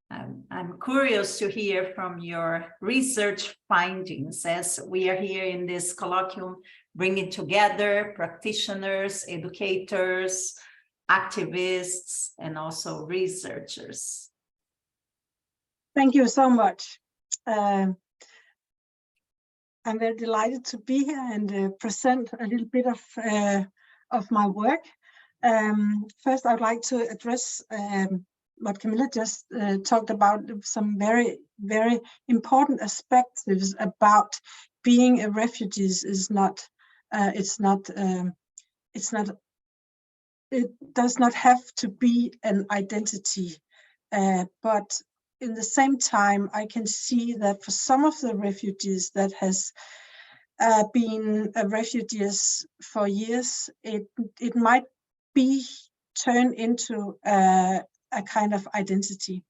I'm curious to hear from your research findings, as we are here in this colloquium bringing together practitioners, educators, activists, and also researchers. Thank you so much. I'm very delighted to be here and present a little bit of my work. First, I'd like to address what Camilla just talked about, some very, very important aspects about being a refugee is not, it does not have to be an identity, but in the same time, I can see that for some of the refugees that has been refugees for years, it might be turned into a kind of identity.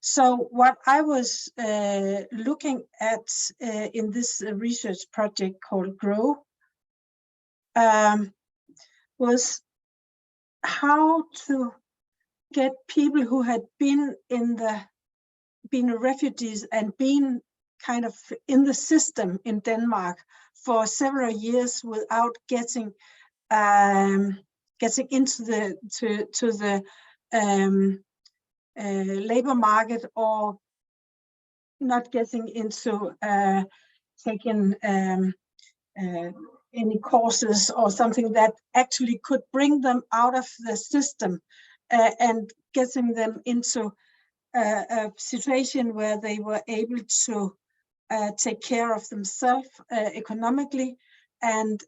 So what I was looking at in this research project called GROW was how to get people who had been refugees and been kind of in the system in Denmark for several years without getting into the labor market, or not getting into taking any courses or something that actually could bring them out of the system and getting them into a situation where they were able to take care of themselves economically, and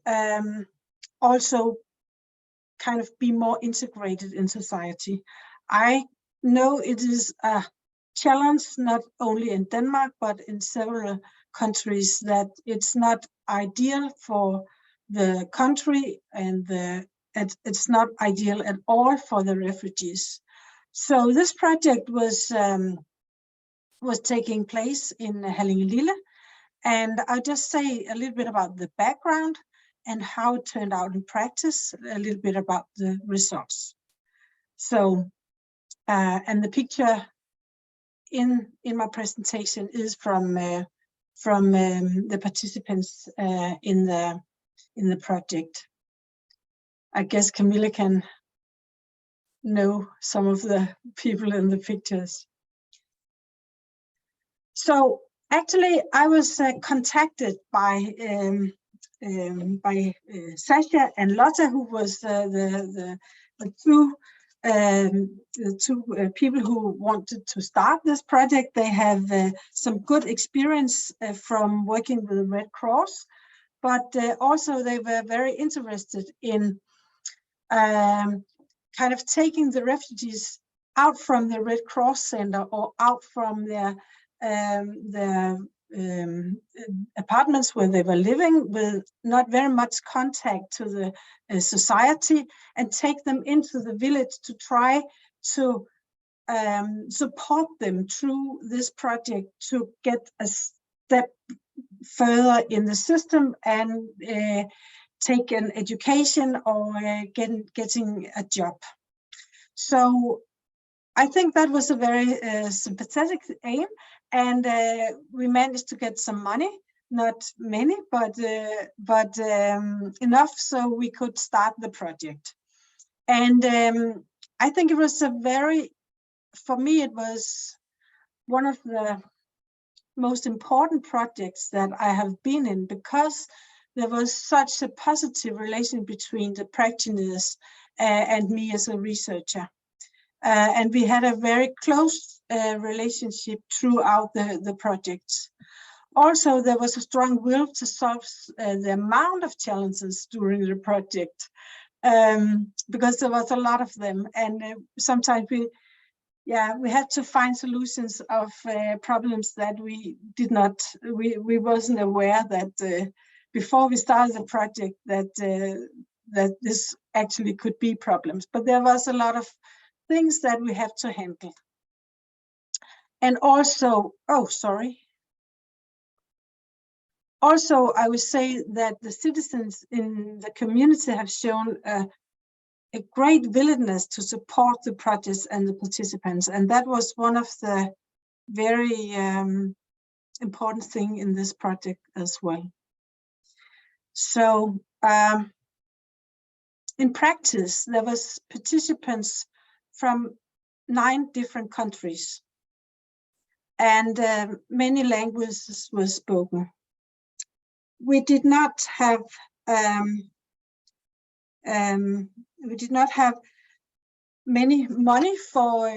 also kind of be more integrated in society. I know it is a challenge not only in Denmark but in several countries, that it's not ideal for the country, and it's not ideal at all for the refugees. So this project was taking place in Hallingelille, and I'll just say a little bit about the background and how it turned out in practice, a little bit about the results. So, and the picture in my presentation is from the participants in the project. I guess Camilla can know some of the people in the pictures. So actually, I was contacted by Sasha and Lotta, who was the two people who wanted to start this project. They have some good experience from working with the Red Cross, but also they were very interested in kind of taking the refugees out from the Red Cross Center, or out from their apartments where they were living, with not very much contact to the society, and take them into the village to try to support them through this project to get a step further in the system and take an education or getting a job. So I think that was a very sympathetic aim, and we managed to get some money, not many, but enough so we could start the project. And I think it was for me, it was one of the most important projects that I have been in, because there was such a positive relation between the practitioners and me as a researcher. And we had a very close relationship throughout the projects. Also, there was a strong will to solve the amount of challenges during the project, because there was a lot of them, and sometimes we had to find solutions of problems that we wasn't aware that before we started the project that this actually could be problems. But there was a lot of things that we have to handle. And also, also, I would say that the citizens in the community have shown a great willingness to support the projects and the participants. And that was one of the very important things in this project as well. So in practice, there was participants from 9 different countries, and many languages were spoken. We did not have many money for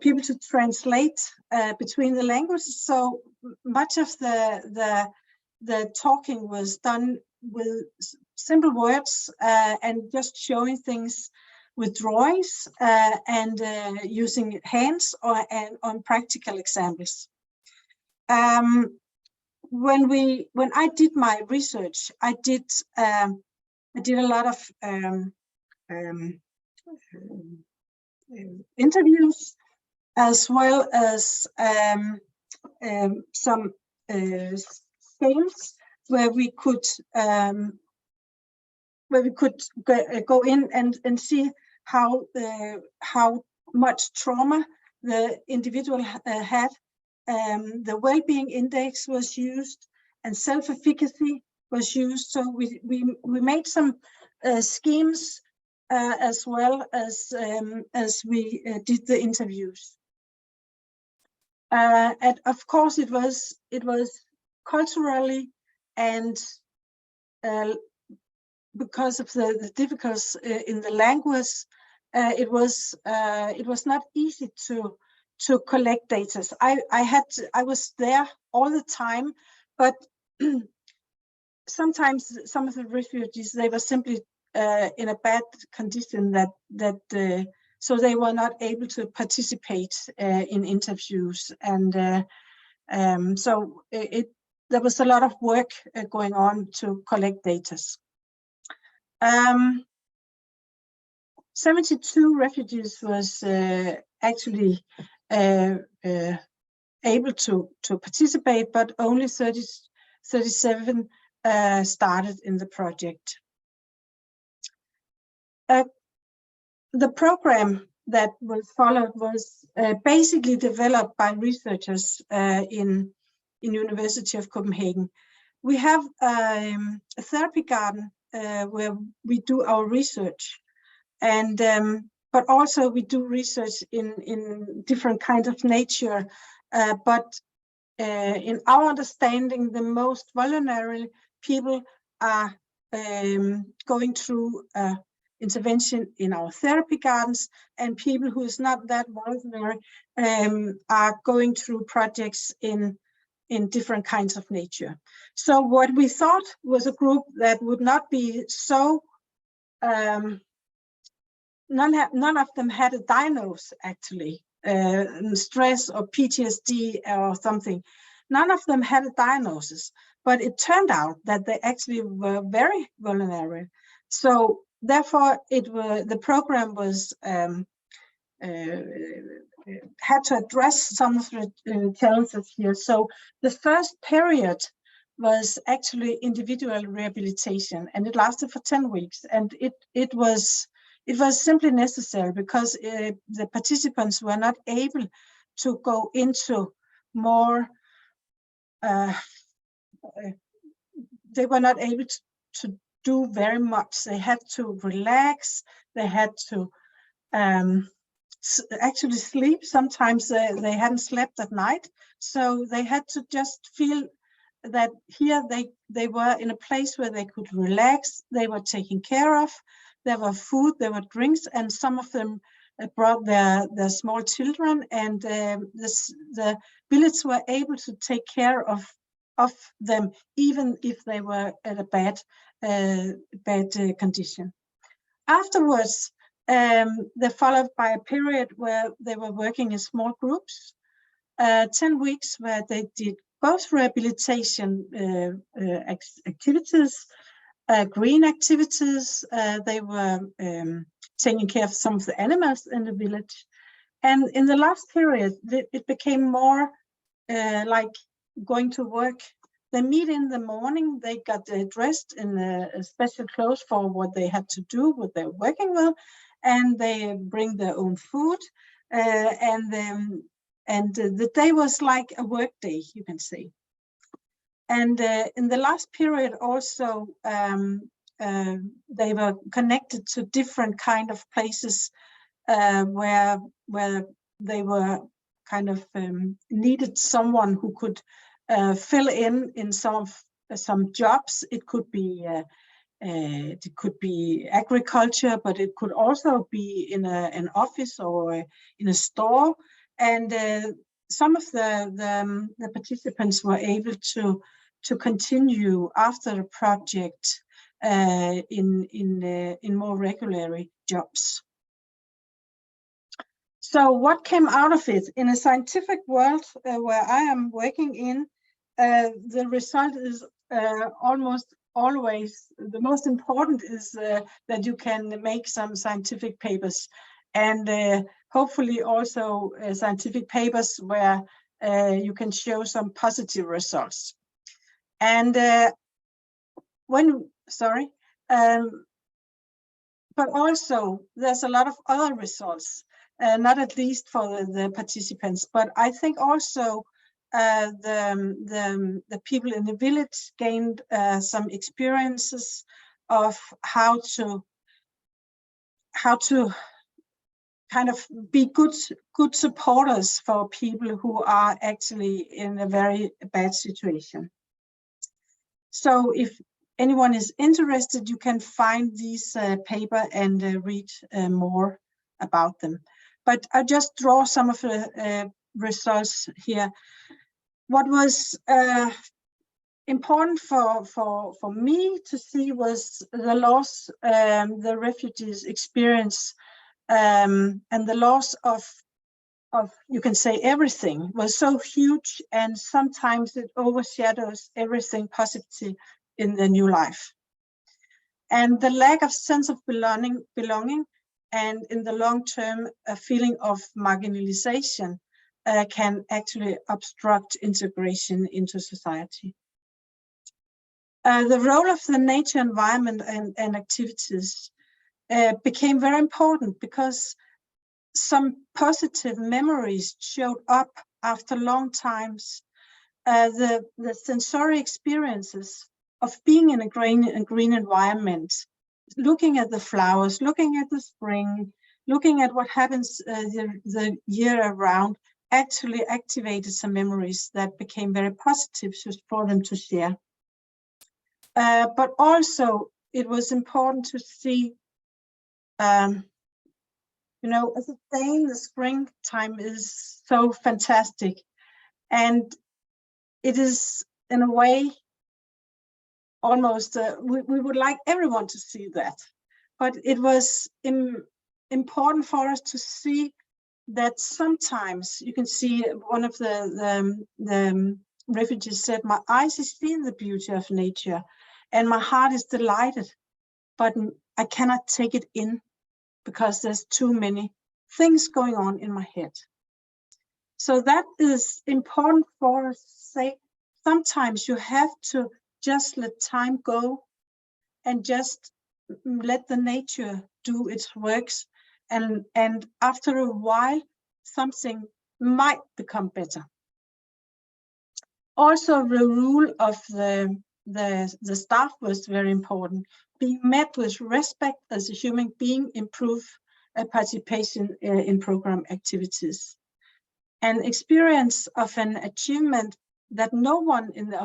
people to translate between the languages, so much of the talking was done with simple words and just showing things with drawings and using hands and on practical examples. When I did my research, I did a lot of interviews, as well as some scales where we could go in and see how much trauma the individual had. The well-being index was used, and self-efficacy was used. So we made some schemes as well as we did the interviews. And of course, it was culturally and because of the difficulties in the language, it was not easy to collect data. I was there all the time, but sometimes some of the refugees, they were simply in a bad condition so they were not able to participate in interviews, and so there was a lot of work going on to collect data. 72 refugees was actually able to participate, but only 37 started in the project. The program that was followed was basically developed by researchers in University of Copenhagen. We have a therapy garden where we do our research, and but also we do research in different kinds of nature. But in our understanding, the most vulnerable people are going through intervention in our therapy gardens, and people who is not that vulnerable are going through projects in different kinds of nature. So what we thought was a group that would not be so, none of them had a diagnosis actually, stress or PTSD or something. None of them had a diagnosis, but it turned out that they actually were very vulnerable. So therefore, the program was had to address some of the challenges here. So the first period was actually individual rehabilitation, and it lasted for 10 weeks. And it was simply necessary because the participants were not able to go into more. They were not able to do very much. They had to relax. They had to actually sleep. Sometimes they hadn't slept at night, so they had to just feel that here they were in a place where they could relax. They were taken care of. There were food, there were drinks, and some of them brought their small children, and the village were able to take care of them, even if they were at a bad condition. Afterwards, they followed by a period where they were working in small groups, 10 weeks where they did both rehabilitation activities, green activities. They were taking care of some of the animals in the village. And in the last period, it became more like going to work. They meet in the morning, they got dressed in special clothes for what they had to do, what they're working with, and they bring their own food. And the day was like a work day, you can say. And in the last period also, they were connected to different kind of places where they were kind of needed someone who could fill in some jobs. It could be agriculture, but it could also be in an office or in a store. And some of the participants were able to continue after the project in more regular jobs. So what came out of it? In a scientific world where I am working in, the result is almost always, the most important is that you can make some scientific papers, and hopefully also scientific papers where you can show some positive results. And but also there's a lot of other results, not at least for the participants, but I think also the people in the village gained some experiences of how to kind of be good supporters for people who are actually in a very bad situation. So if anyone is interested, you can find these paper and read more about them. But I'll just draw some of the results here. What was important for me to see was the loss the refugees experience, and the loss of you can say everything was so huge, and sometimes it overshadows everything positive in the new life. And the lack of sense of belonging, and in the long term a feeling of marginalization can actually obstruct integration into society. The role of the nature environment and activities became very important because some positive memories showed up after long times. The sensory experiences of being in a green environment, looking at the flowers, looking at the spring, looking at what happens the year around, actually activated some memories that became very positive for them to share. But also it was important to see, you know, as a Dane, the springtime is so fantastic, and it is in a way almost we would like everyone to see that, but it was important for us to see that sometimes you can see one of the refugees said, "My eyes is seeing the beauty of nature and my heart is delighted, but I cannot take it in because there's too many things going on in my head." So that is important for us to say. Sometimes you have to just let time go and just let the nature do its works, and after a while something might become better. Also, the rule of the staff was very important. Being met with respect as a human being, improve participation in program activities. An experience of an achievement that no one in the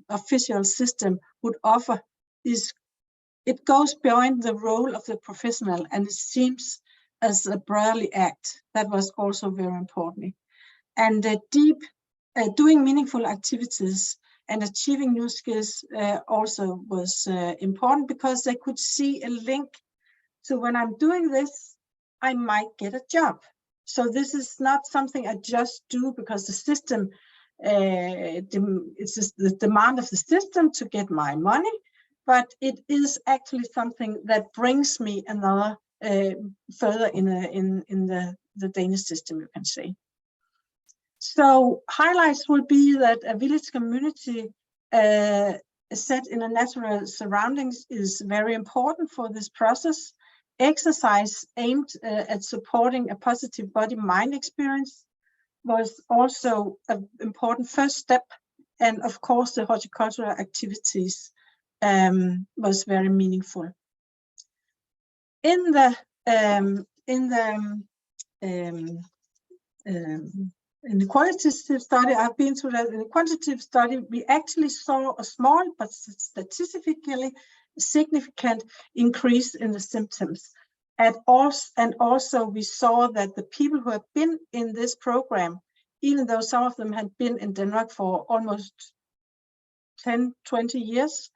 official system would offer it goes beyond the role of the professional, and it seems as a brotherly act. That was also very important. And doing meaningful activities and achieving new skills also was important, because they could see a link to, when I'm doing this, I might get a job. So this is not something I just do because the system, it's just the demand of the system to get my money, but it is actually something that brings me another further in the Danish system, you can say. So highlights will be that a village community set in a natural surroundings is very important for this process. Exercise aimed at supporting a positive body-mind experience was also an important first step. And of course, the horticultural activities was very meaningful. In the qualitative study, I've been through that. In the quantitative study, we actually saw a small but statistically significant increase in the symptoms. And also we saw that the people who have been in this program, even though some of them had been in Denmark for almost 10, 20 years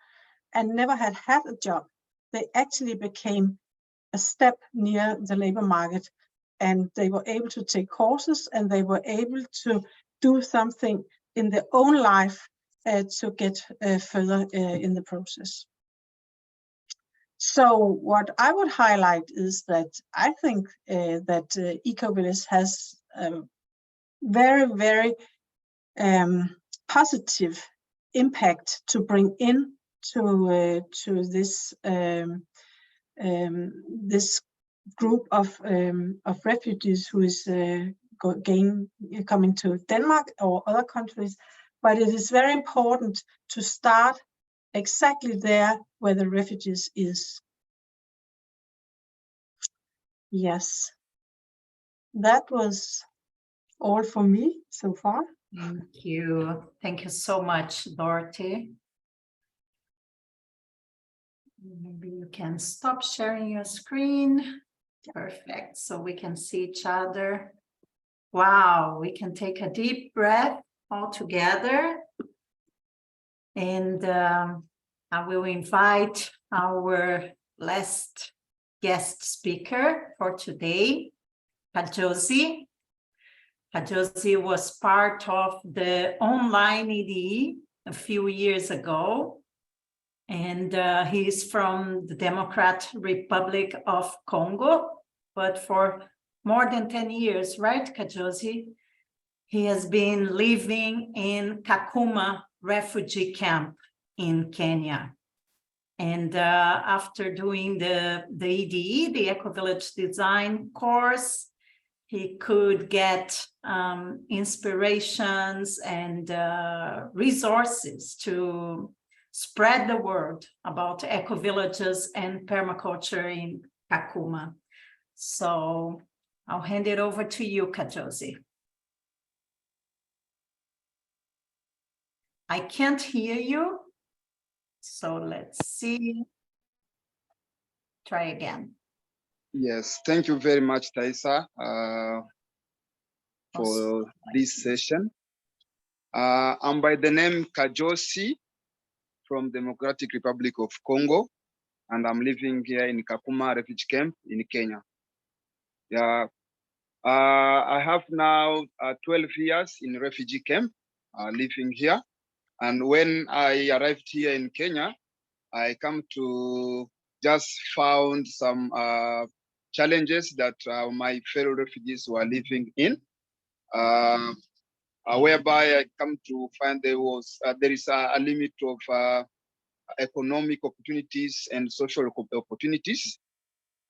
and never had a job, they actually became a step near the labor market, and they were able to take courses, and they were able to do something in their own life to get further in the process. So what I would highlight is that I think that Ecovillage has very, very positive impact to bring in to this this group of refugees who is coming to Denmark or other countries. But it is very important to start exactly there where the refugees is. Yes, that was all for me so far. Thank you. Thank you so much, Dorothy. Maybe you can stop sharing your screen. Perfect. So we can see each other. Wow, we can take a deep breath all together. And I will invite our last guest speaker for today, Kajosi. Kajosi was part of the online EDE a few years ago. And he's from the Democratic Republic of Congo, but for more than 10 years, right, Kajosi? He has been living in Kakuma refugee camp in Kenya. And after doing the EDE, the Ecovillage design course, he could get inspirations and resources to spread the word about ecovillages and permaculture in Kakuma. So I'll hand it over to you, Kajosi. I can't hear you. So let's see. Try again. Yes, thank you very much, Thaisa, for this session. I'm by the name Kajosi from Democratic Republic of Congo, and I'm living here in Kakuma refugee camp in Kenya. Yeah, I have now 12 years in refugee camp living here. And when I arrived here in Kenya, I come to just found some challenges that my fellow refugees were living in, whereby I come to find there is a limit of economic opportunities and social opportunities.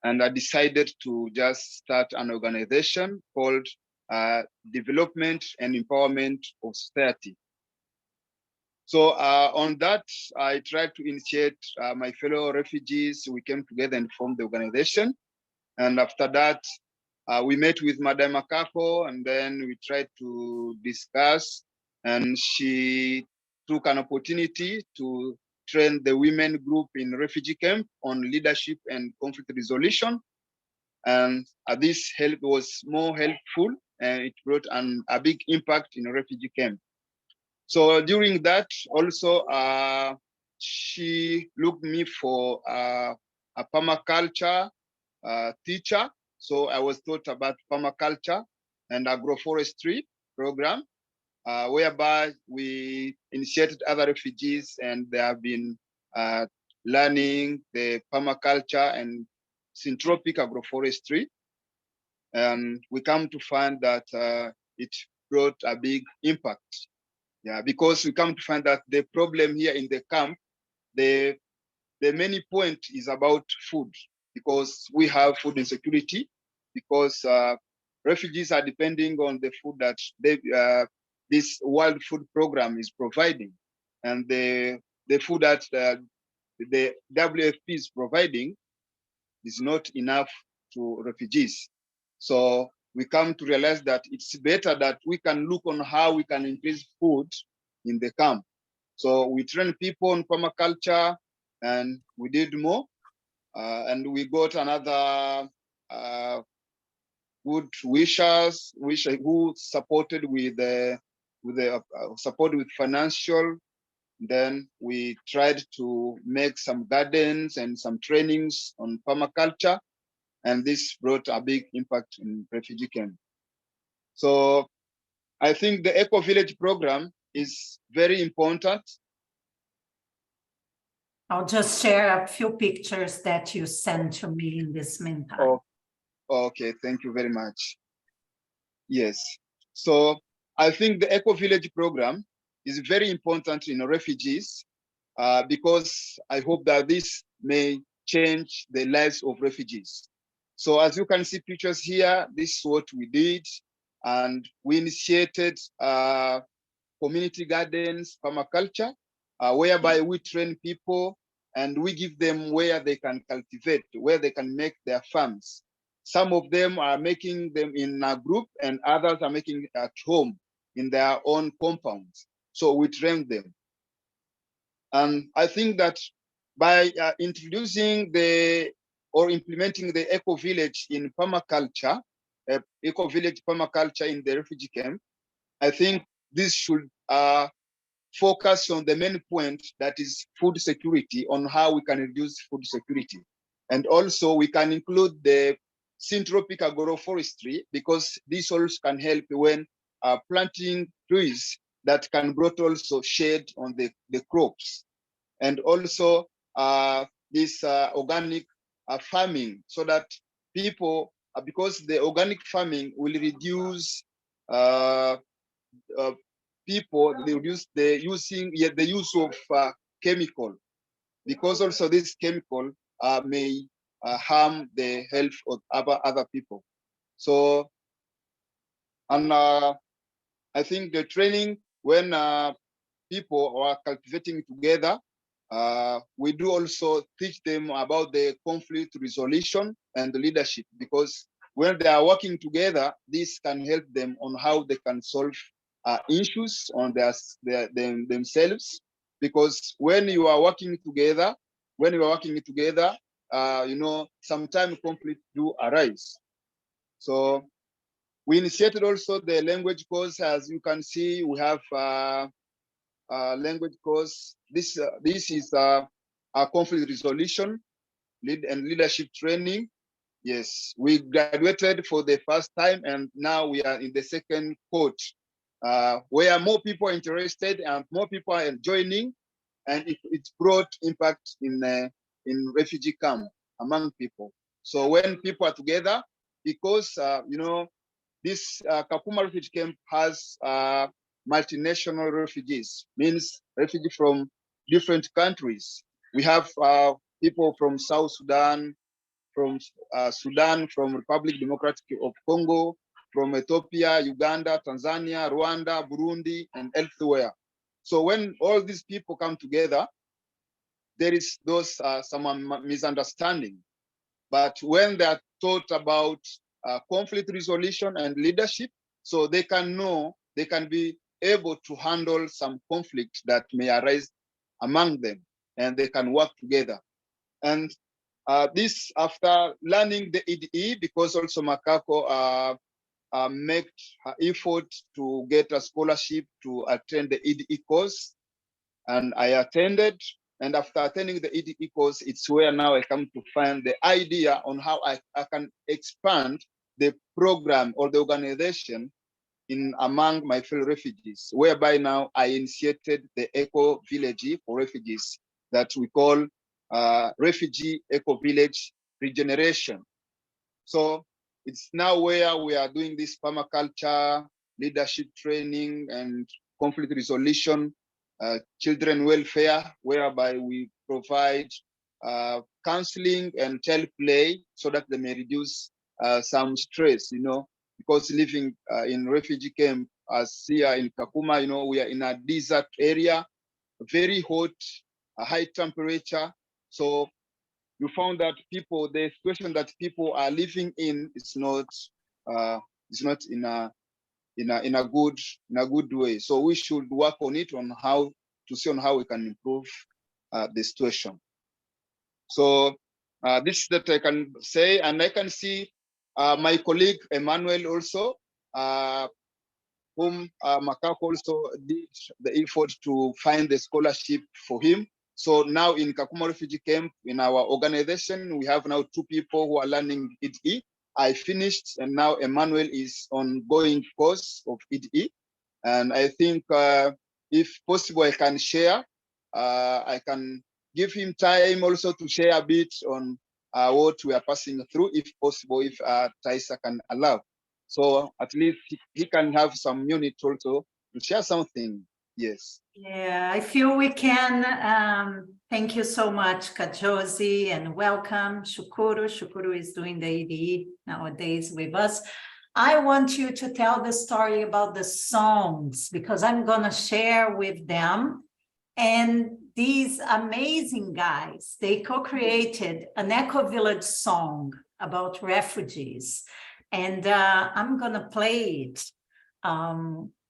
And I decided to just start an organization called Development and Empowerment of Society. So on that, I tried to initiate my fellow refugees. We came together and formed the organization. And after that, we met with Madam Akafo, and then we tried to discuss. And she took an opportunity to train the women group in refugee camp on leadership and conflict resolution. And this help was more helpful, and it brought a big impact in a refugee camp. So during that, also, she looked me for a permaculture teacher. So I was taught about permaculture and agroforestry program, whereby we initiated other refugees, and they have been learning the permaculture and syntropic agroforestry. And we come to find that it brought a big impact. Yeah, because we come to find that the problem here in the camp, the main point is about food, because we have food insecurity, because refugees are depending on the food that this World Food Program is providing, and the food that the WFP is providing is not enough to refugees. So we come to realize that it's better that we can look on how we can increase food in the camp. So we train people on permaculture, and we did more. And we got another good wishers who supported with support with financial. Then we tried to make some gardens and some trainings on permaculture, and this brought a big impact in refugee camp. So I think the Ecovillage program is very important. I'll just share a few pictures that you sent to me in this meantime. Oh, okay, thank you very much. Yes, so I think the Ecovillage program is very important in refugees because I hope that this may change the lives of refugees. So as you can see pictures here, this is what we did. And we initiated community gardens, permaculture, whereby we train people and we give them where they can cultivate, where they can make their farms. Some of them are making them in a group and others are making at home in their own compounds. So we train them. And I think that by introducing or implementing the eco-village in permaculture, eco-village permaculture in the refugee camp, I think this should focus on the main point, that is food security, on how we can reduce food security. And also we can include the syntropic agroforestry, because this also can help when planting trees that can bring also shade on the crops. And also this organic farming, so that people, because the organic farming will reduce people, they reduce the use of chemical, because also this chemical may harm the health of other people. So, and I think the training, when people are cultivating together, we do also teach them about the conflict resolution and the leadership, because when they are working together, this can help them on how they can solve issues on themselves. Because when you are working together, you know, sometimes conflict do arise. So we initiated also the language course. As you can see, we have language course. This is a conflict resolution and leadership training. Yes, we graduated for the first time, and now we are in the second cohort, where more people are interested and more people are joining, and it brought impact in refugee camp among people. So when people are together, because you know, this Kakuma refugee camp has multinational refugees, means refugees from different countries. We have people from South Sudan, from Sudan, from Republic Democratic of Congo, from Ethiopia, Uganda, Tanzania, Rwanda, Burundi, and elsewhere. So when all these people come together, there is some misunderstanding. But when they are taught about conflict resolution and leadership, so they can know, they can be able to handle some conflict that may arise among them, and they can work together. And this, after learning the EDE, because also Makako made her effort to get a scholarship to attend the EDE course, and I attended. And after attending the EDE course, it's where now I come to find the idea on how I can expand the program or the organization among my fellow refugees, whereby now I initiated the Eco Village for refugees that we call Refugee Ecovillage Regeneration. So it's now where we are doing this permaculture, leadership training, and conflict resolution, children welfare, whereby we provide counseling and child play so that they may reduce some stress, you know, because living in refugee camp, as here in Kakuma, you know, we are in a desert area, very hot, a high temperature, So you found that the situation that people are living in is not in a good way. So we should work on it, on how we can improve the situation. So this that I can say, and I can see my colleague Emmanuel also, whom Makako also did the effort to find the scholarship for him. So now in Kakuma Refugee Camp, in our organization, we have now 2 people who are learning IDE. I finished, and now Emmanuel is ongoing course of IDE. And I think if possible, I can share. I can give him time also to share a bit on what we are passing through, if possible, if Taisa can allow. So at least he can have some minutes also to share something. Yes. Yeah, I feel we can. Thank you so much, Kajosi, and welcome, Shukuru. Shukuru is doing the EDE nowadays with us. I want you to tell the story about the songs, because I'm going to share with them. And these amazing guys, they co-created an Ecovillage song about refugees. And I'm going to play it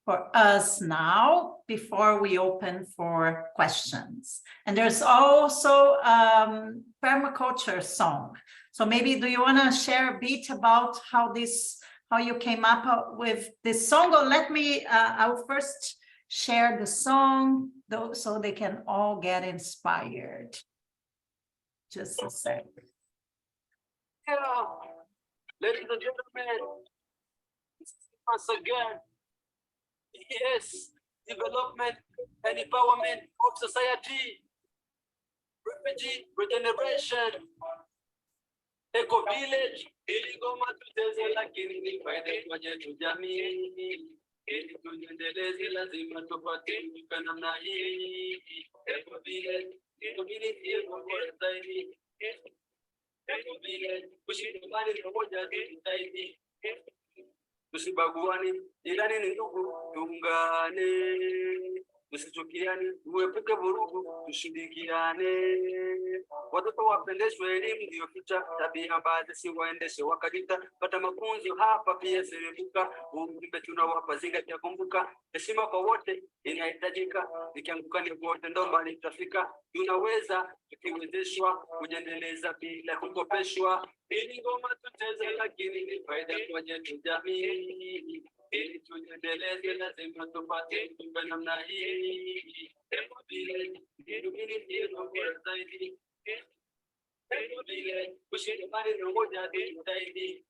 for us now before we open for questions. And there's also permaculture song. So maybe do you want to share a bit about how you came up with this song? Or let me, I'll first share the song so they can all get inspired. Just a sec. Yeah. Ladies and gentlemen, once again, yes, development and empowerment of society, refugee regeneration, Ecovillage, iligoma tuteze lakini ni faida kwenye jamii. Ili tuendeleze lazima tupate namna hii. Ecovillage, community bora zaidi. Ecovillage, kushikamana pamoja zaidi. Tusibaguane, jirani ni ndugu, tuungane. Tusichukiane, tuepuke vurugu, tushirikiane. Watoto wapendeshwe, elimu ndio future, tabia mbaya zisiwaendeshe wakajita. Pata mafunzo hapa pia serebuka, ujumbe tunawapa zingatia, kumbuka heshima kwa wote inahitajika. Nikianguka ni wote ndo mbali tutafika. Tunaweza tukiwezeshwa kujiendeleza bila kukopeshwa. Ili ngoma tuteze lakini ni faida kwa jamii. Ili tuendeleze lazima tupate kumbe namna hii. Ecovillage, community bora zaidi. Ecovillage, kushikamana na umoja zaidi.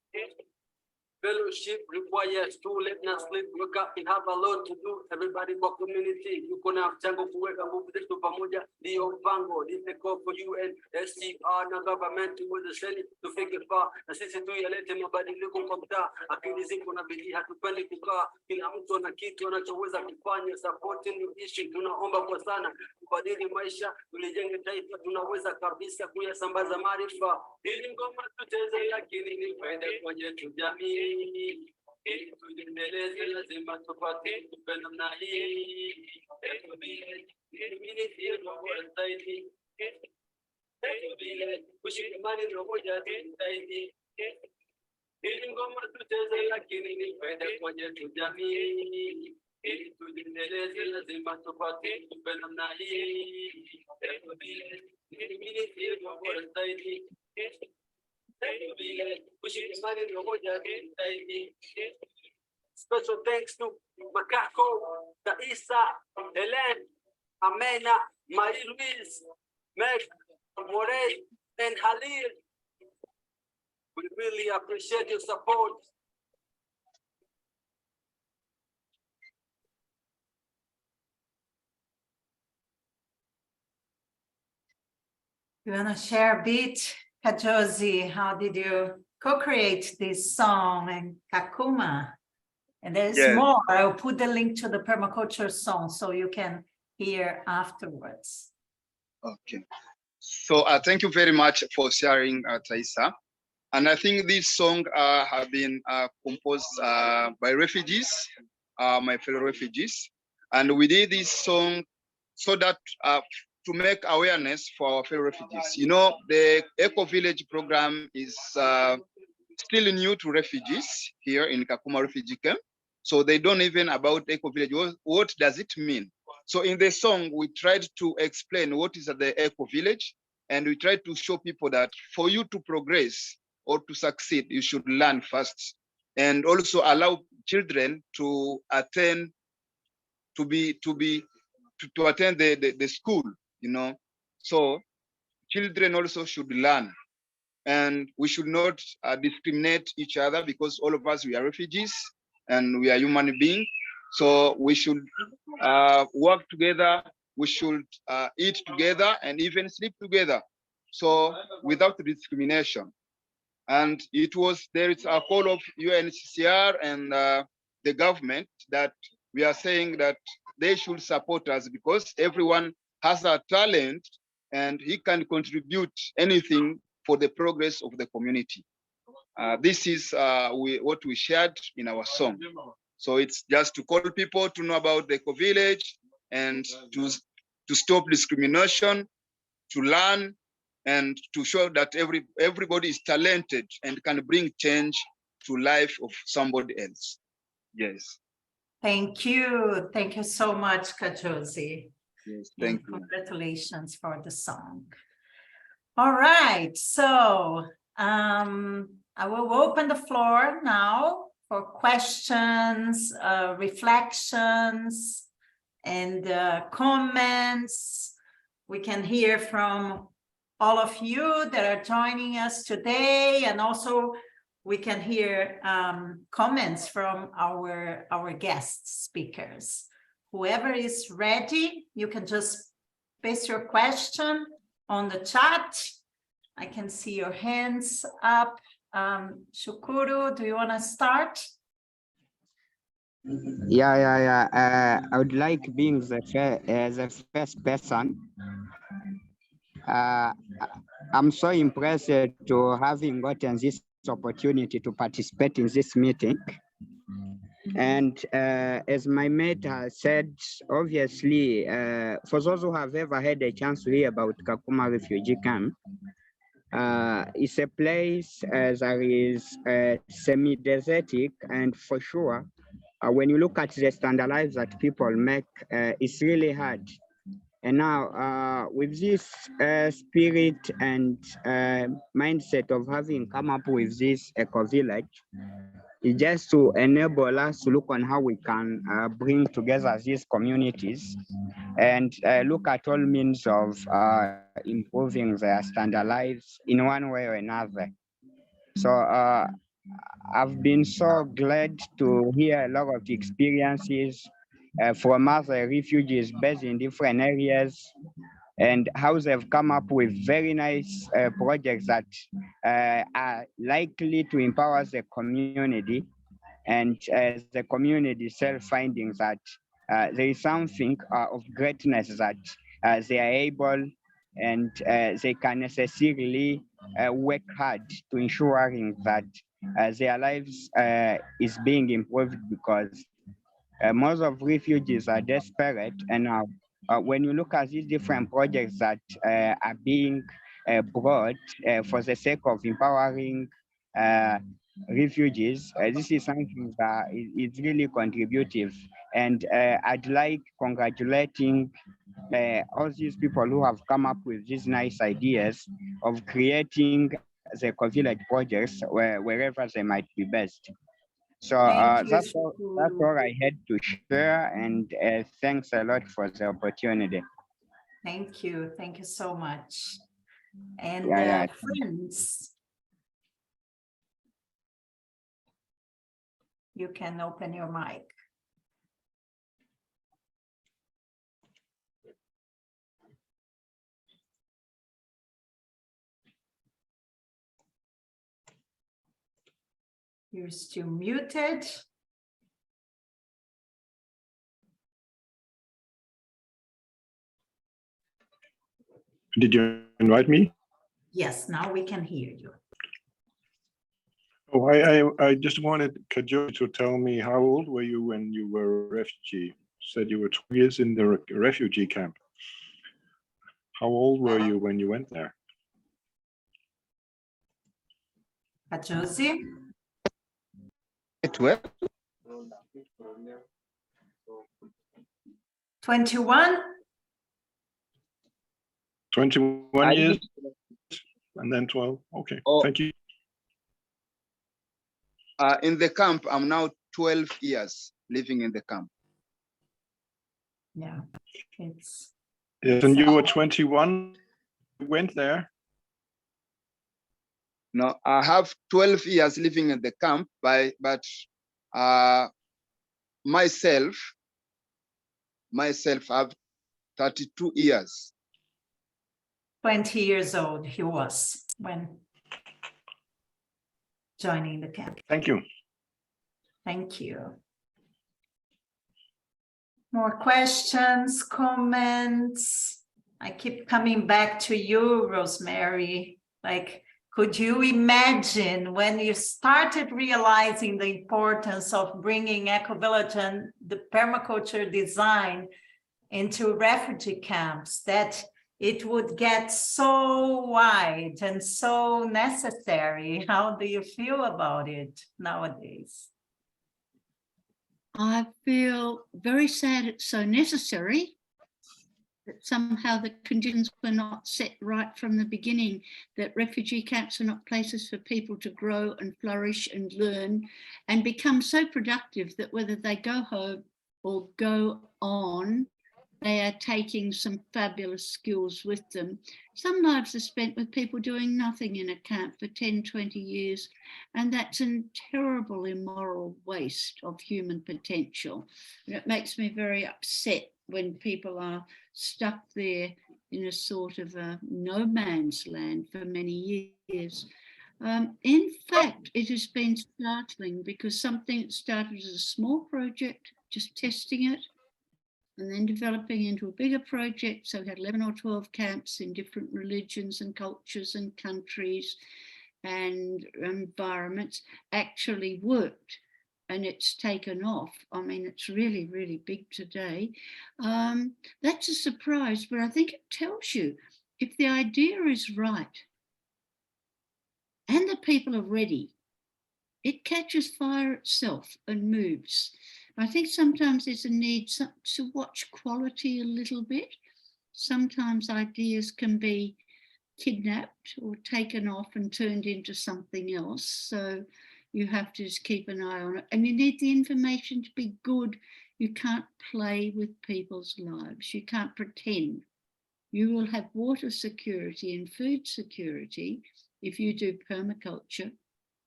Fellowship requires to let us sleep, wake up and have a lot to do. Everybody for community, you can have chango kuweka nguvu zetu pamoja. Ndio mpango, this is call for UN, SCR na government to send to figure far. Na sisi tu yalete mabadiliko kwa mtaa. Akili ziko na bidii, hatupendi kukaa. Kila mtu ana kitu anachoweza kufanya. Supporting new issue, tunaomba kwa sana. Kubadili maisha, tulijenge taifa, tunaweza kabisa kuyasambaza maarifa. Ili ngoma tuteze lakini ni faida kwa jamii. Ili tuendeleze lazima tupate kumbe namna hii. Ecovillage, community bora zaidi. Ecovillage, kushikamana na umoja zaidi. Ili ngoma tuteze lakini ni faida kwa jamii. Ili tuendeleze lazima tupate kumbe namna hii. Ecovillage, community bora zaidi. Special thanks to Makako, Taisa, Helen, Amena, Marie-Louise, Meg, Morey, and Halil. We really appreciate your support. You want to share a bit, Kajosi? How did you co-create this song and Kakuma? And there's more. I'll put the link to the permaculture song so you can hear afterwards. Okay. So thank you very much for sharing, Taisa. And I think this song have been composed by refugees, my fellow refugees. And we did this song so that to make awareness for our fellow refugees. You know, the Ecovillage program is still new to refugees here in Kakuma refugee camp. So they don't even about Ecovillage. What does it mean? So in the song, we tried to explain what is the Ecovillage, and we tried to show people that for you to progress or to succeed, you should learn first, and also allow children to attend attend the school, you know. So children also should learn, and we should not discriminate each other, because all of us, we are refugees and we are human beings. So we should work together, we should eat together and even sleep together, so without discrimination. And there is a call of UNHCR and the government that we are saying that they should support us, because everyone has a talent and he can contribute anything for the progress of the community. This is what we shared in our song. So it's just to call people to know about the Ecovillage and to stop discrimination, to learn, and to show that everybody is talented and can bring change to life of somebody else. Yes. Thank you. Thank you so much, Kajosi. Yes, thank you. Congratulations for the song. All right, so I will open the floor now for questions, reflections, and comments. We can hear from all of you that are joining us today, and also we can hear comments from our guest speakers. Whoever is ready, you can just paste your question on the chat. I can see your hands up. Shukuru, do you want to start? Yeah. I would like, being the first person. I'm so impressed to having gotten this opportunity to participate in this meeting. And as my mate has said, obviously, for those who have ever had a chance to hear about Kakuma refugee camp, it's a place that is semi-desertic, and for sure, when you look at the standard lives that people make, it's really hard. And now, with this spirit and mindset of having come up with this eco-village, it's just to enable us to look on how we can bring together these communities and look at all means of improving their standard lives in one way or another. So I've been so glad to hear a lot of experiences from other refugees based in different areas, and how they've come up with very nice projects that are likely to empower the community, and the community self-finding that there is something of greatness that they are able, and they can necessarily work hard to ensuring that their lives is being improved, because most of refugees are desperate. And now when you look at these different projects that are being brought for the sake of empowering refugees, this is something that is really contributive. And I'd like congratulating all these people who have come up with these nice ideas of creating the Ecovillage projects wherever they might be based. So that's all I had to share, and thanks a lot for the opportunity. Thank you so much. And friends, you can open your mic. You're still muted. Did you invite me? Yes, now we can hear you. Oh, I just wanted Kajosi to tell me, how old were you when you were a refugee? You said you were 12 years in the refugee camp. How old were you when you went there? Josie? 12. 21? 21 years and then 12. Okay, thank you. In the camp, I'm now 12 years living in the camp. Yeah, it's. Yes, and you were 21, went there? No, I have 12 years living in the camp, but myself, I have 32 years. 20 years old he was when joining the camp. Thank you. Thank you. More questions, comments? I keep coming back to you, Rosemary. Like, could you imagine when you started realizing the importance of bringing Ecovillage and the permaculture design into refugee camps, that it would get so wide and so necessary? How do you feel about it nowadays? I feel very sad it's so necessary, that somehow the conditions were not set right from the beginning, that refugee camps are not places for people to grow and flourish and learn and become so productive that whether they go home or go on, they are taking some fabulous skills with them. Some lives are spent with people doing nothing in a camp for 10, 20 years, and that's a terrible immoral waste of human potential. And it makes me very upset when people are stuck there in a sort of a no man's land for many years. In fact, it has been startling because something that started as a small project, just testing it, and then developing into a bigger project. So we had 11 or 12 camps in different religions and cultures and countries and environments, actually worked, and it's taken off. I mean, it's really, really big today. That's a surprise, but I think it tells you if the idea is right and the people are ready, it catches fire itself and moves. I think sometimes there's a need to watch quality a little bit. Sometimes ideas can be kidnapped or taken off and turned into something else. So you have to just keep an eye on it. And you need the information to be good. You can't play with people's lives. You can't pretend. You will have water security and food security if you do permaculture,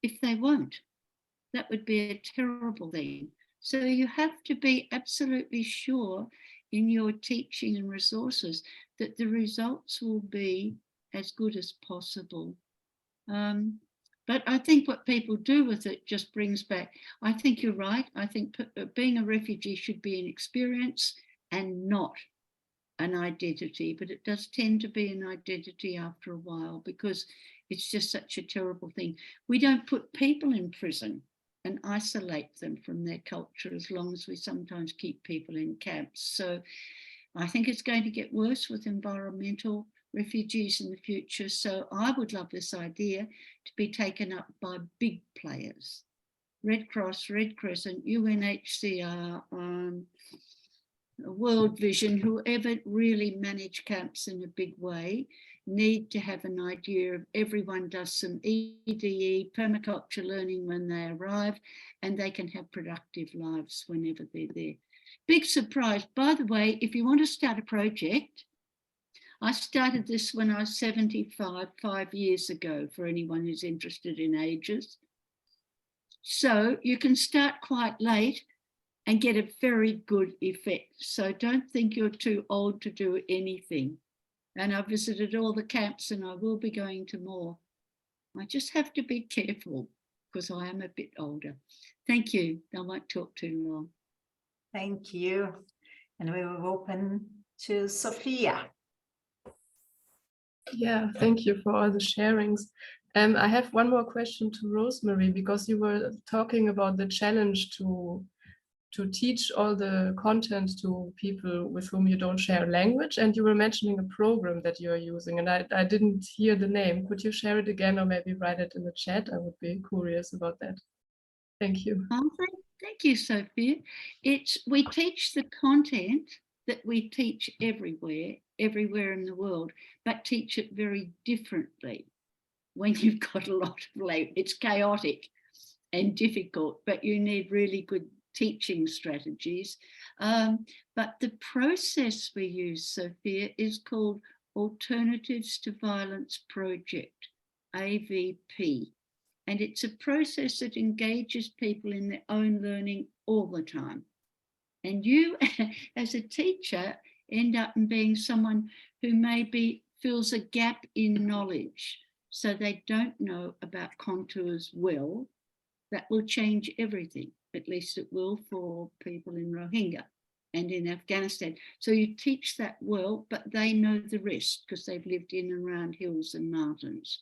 if they won't. That would be a terrible thing. So you have to be absolutely sure in your teaching and resources that the results will be as good as possible. But I think what people do with it just brings back, I think you're right. I think being a refugee should be an experience and not an identity, but it does tend to be an identity after a while because it's just such a terrible thing. We don't put people in prison and isolate them from their culture as long as we sometimes keep people in camps. So I think it's going to get worse with environmental refugees in the future. So I would love this idea to be taken up by big players. Red Cross, Red Crescent, UNHCR, World Vision, whoever really manage camps in a big way, need to have an idea of everyone does some EDE, permaculture learning when they arrive, and they can have productive lives whenever they're there. Big surprise, by the way, if you want to start a project, I started this when I was 75, 5 years ago, for anyone who's interested in ages. So you can start quite late and get a very good effect. So don't think you're too old to do anything. And I visited all the camps and I will be going to more. I just have to be careful because I am a bit older. Thank you. I won't talk too long. Thank you. And we will open to Sophia. Yeah, thank you for all the sharings. I have one more question to Rosemary, because you were talking about the challenge to to teach all the content to people with whom you don't share language. And you were mentioning a program that you are using, and I didn't hear the name. Could you share it again or maybe write it in the chat? I would be curious about that. Thank you. Oh, thank you, Sophia. We teach the content that we teach everywhere in the world, but teach it very differently. When you've got a lot of language, it's chaotic and difficult, but you need really good teaching strategies. But the process we use, Sophia, is called Alternatives to Violence Project, AVP. And it's a process that engages people in their own learning all the time. And you, as a teacher, end up being someone who maybe fills a gap in knowledge, so they don't know about contours well. That will change everything. At least it will for people in Rohingya and in Afghanistan. So you teach that well, but they know the rest because they've lived in and around hills and mountains.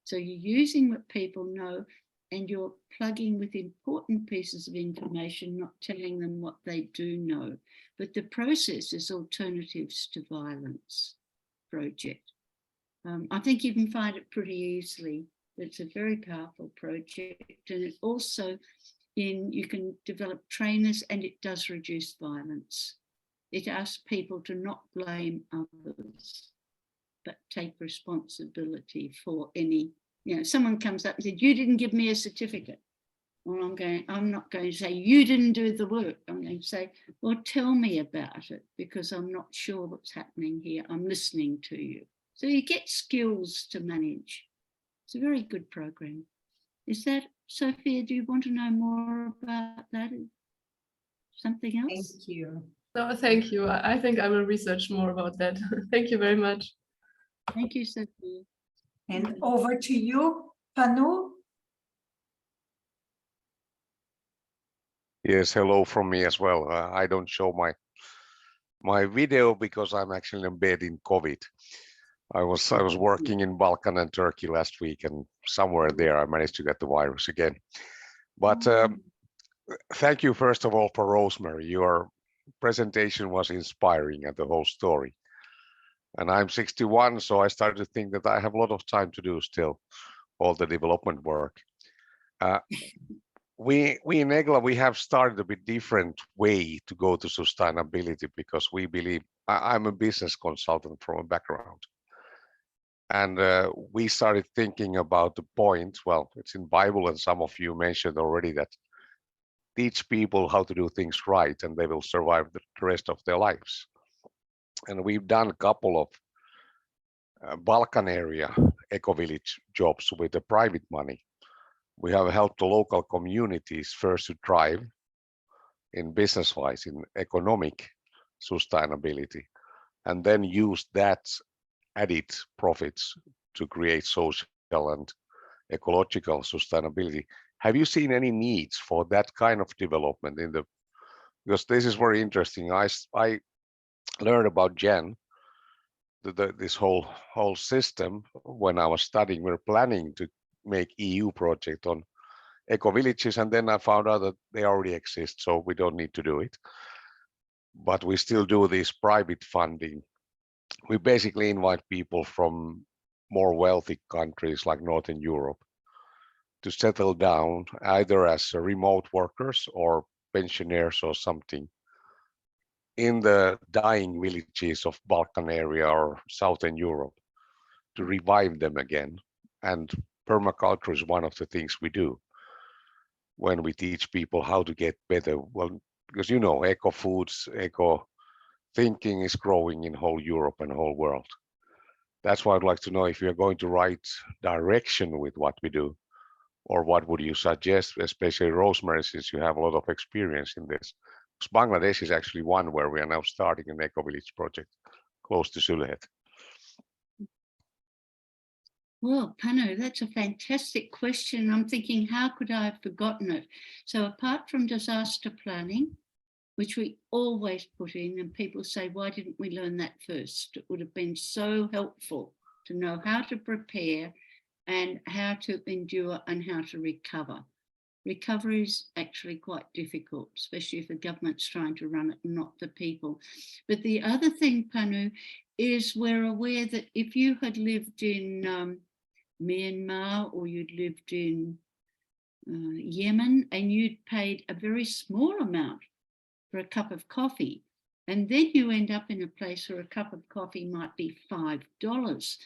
So you're using what people know and you're plugging with important pieces of information, not telling them what they do know. But the process is Alternatives to Violence Project. I think you can find it pretty easily. It's a very powerful project, and it also you can develop trainers, and it does reduce violence. It asks people to not blame others, but take responsibility for any, someone comes up and said, you didn't give me a certificate. Well, I'm not going to say, you didn't do the work. I'm going to say, well, tell me about it, because I'm not sure what's happening here. I'm listening to you. So you get skills to manage. It's a very good program. Is that, Sophia, do you want to know more about that? Something else? Thank you. No, thank you. I think I will research more about that. Thank you very much. Thank you, Sophia. And over to you, Panu. Yes, hello from me as well. I don't show my video because I'm actually in bed in COVID. I was working in Balkan and Turkey last week, and somewhere there I managed to get the virus again. But thank you first of all for Rosemary. Your presentation was inspiring and the whole story. And I'm 61, so I started to think that I have a lot of time to do still all the development work. We in EGLA, we have started a bit different way to go to sustainability, because we believe, I'm a business consultant from a background. And we started thinking about the point, well, it's in Bible, and some of you mentioned already that teach people how to do things right and they will survive the rest of their lives. And we've done a couple of Balkan area eco-village jobs with the private money. We have helped the local communities first to thrive in business-wise, in economic sustainability, and then use that added profits to create social and ecological sustainability. Have you seen any needs for that kind of development in the, because this is very interesting. I learned about ReGEN, this whole system when I was studying. We're planning to make EU project on ecovillages, and then I found out that they already exist, so we don't need to do it. But we still do this private funding. We basically invite people from more wealthy countries like Northern Europe to settle down either as remote workers or pensioners or something in the dying villages of Balkan area or Southern Europe to revive them again. And permaculture is one of the things we do when we teach people how to get better. Well, because eco foods, eco thinking is growing in whole Europe and whole world. That's why I'd like to know if you're going to right direction with what we do, or what would you suggest, especially Rosemary, since you have a lot of experience in this. Because Bangladesh is actually one where we are now starting an eco-village project close to Sylhet. Well, Panu, that's a fantastic question. I'm thinking, how could I have forgotten it? So apart from disaster planning, which we always put in, and people say, why didn't we learn that first? It would have been so helpful to know how to prepare and how to endure and how to recover. Recovery is actually quite difficult, especially if the government's trying to run it and not the people. But the other thing, Panu, is we're aware that if you had lived in Myanmar or you'd lived in Yemen and you'd paid a very small amount for a cup of coffee, and then you end up in a place where a cup of coffee might be $5.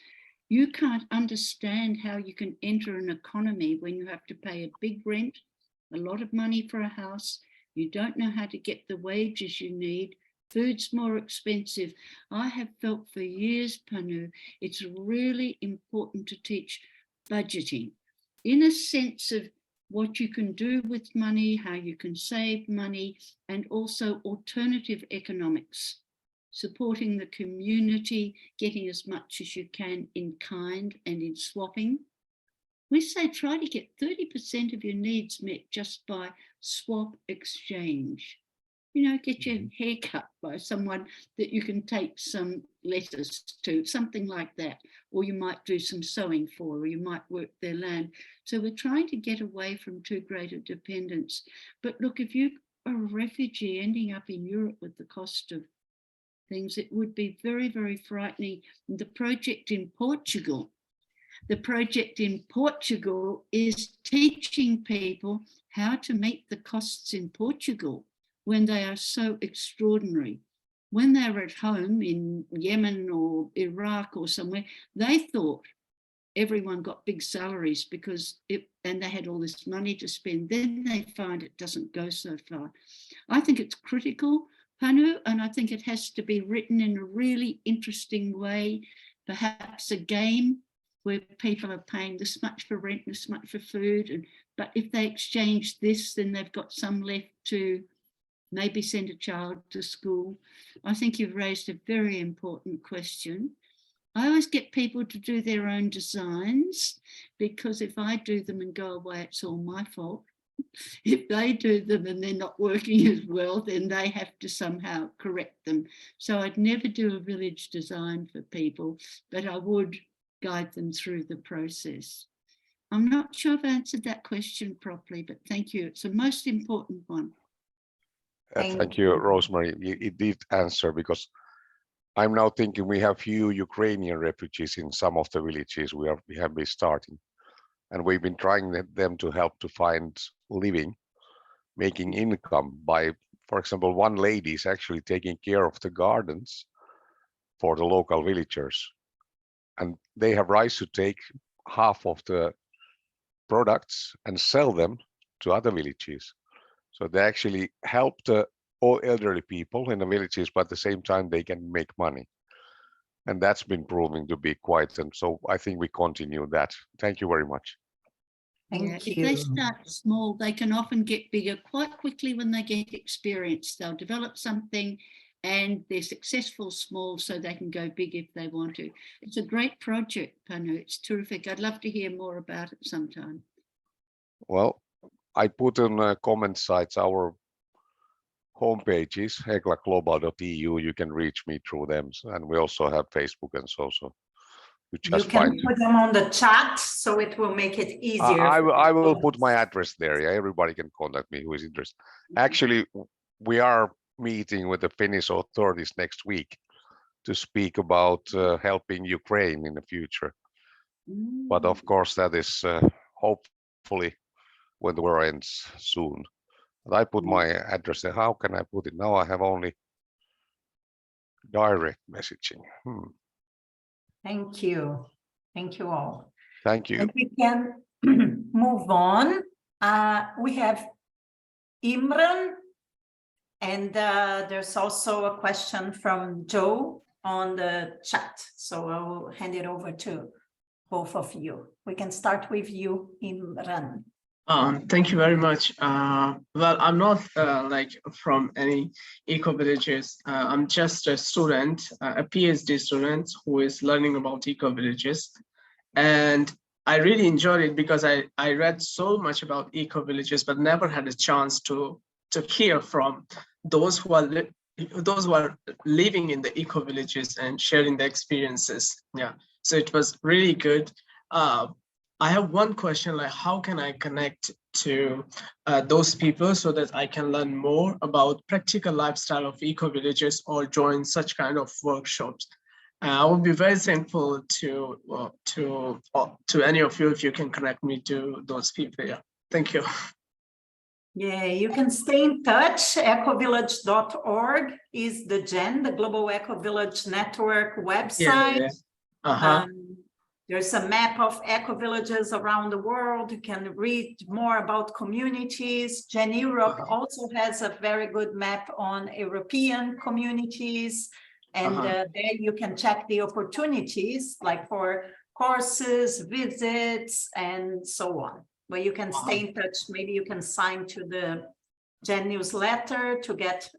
You can't understand how you can enter an economy when you have to pay a big rent, a lot of money for a house, you don't know how to get the wages you need, food's more expensive. I have felt for years, Panu, it's really important to teach budgeting in a sense of what you can do with money, how you can save money, and also alternative economics, supporting the community, getting as much as you can in kind and in swapping. We say try to get 30% of your needs met just by swap exchange. You know, get your hair cut by someone that you can take some lettuce to, something like that. Or you might do some sewing for, or you might work their land. So we're trying to get away from too great a dependence. But look, if you are a refugee ending up in Europe with the cost of things, it would be very, very frightening. The project in Portugal is teaching people how to meet the costs in Portugal when they are so extraordinary. When they're at home in Yemen or Iraq or somewhere, they thought everyone got big salaries and they had all this money to spend. Then they find it doesn't go so far. I think it's critical, Panu, and I think it has to be written in a really interesting way, perhaps a game where people are paying this much for rent, this much for food, but if they exchange this, then they've got some left to maybe send a child to school. I think you've raised a very important question. I always get people to do their own designs, because if I do them and go away, it's all my fault. If they do them and they're not working as well, then they have to somehow correct them. So I'd never do a village design for people, but I would guide them through the process. I'm not sure I've answered that question properly, but thank you. It's the most important one. Thank you, Rosemary. It did answer, because I'm now thinking we have few Ukrainian refugees in some of the villages we have been starting. And we've been trying them to help to find living, making income by, for example, one lady is actually taking care of the gardens for the local villagers. And they have rights to take half of the products and sell them to other villages. So they actually help the all elderly people in the villages, but at the same time they can make money. And that's been proving to be quite, and so I think we continue that. Thank you very much. If they start small, they can often get bigger quite quickly when they get experience. They'll develop something and they're successful small, so they can go big if they want to. It's a great project, Panu. It's terrific. I'd love to hear more about it sometime. Well, I put on comment sites our homepages, heclaglobal.eu. You can reach me through them, and we also have Facebook and so. You can put them on the chat, so it will make it easier. I will put my address there. Yeah, everybody can contact me who is interested. Actually, we are meeting with the Finnish authorities next week to speak about helping Ukraine in the future. But of course, that is hopefully when the war ends soon. But I put my address there. How can I put it? Now I have only direct messaging. Thank you. Thank you all. Thank you. And we can move on. We have Imran, and there's also a question from Joe on the chat. So I will hand it over to both of you. We can start with you, Imran. Thank you very much. Well, I'm not like from any eco-villages. I'm just a student, a PhD student who is learning about eco-villages. And I really enjoyed it because I read so much about eco-villages, but never had a chance to hear from those who are living in the eco-villages and sharing their experiences. Yeah, so it was really good. I have one question, like how can I connect to those people so that I can learn more about practical lifestyle of eco-villages or join such kind of workshops. I would be very thankful to any of you if you can connect me to those people. Yeah, thank you. Yeah, you can stay in touch. Ecovillage.org is the GEN, the Global Ecovillage Network website. Yeah. There's a map of eco-villages around the world. You can read more about communities. GEN Europe also has a very good map on European communities. And there you can check the opportunities, like for courses, visits, and so on. Where you can stay in touch. Maybe you can sign to the GEN newsletter to get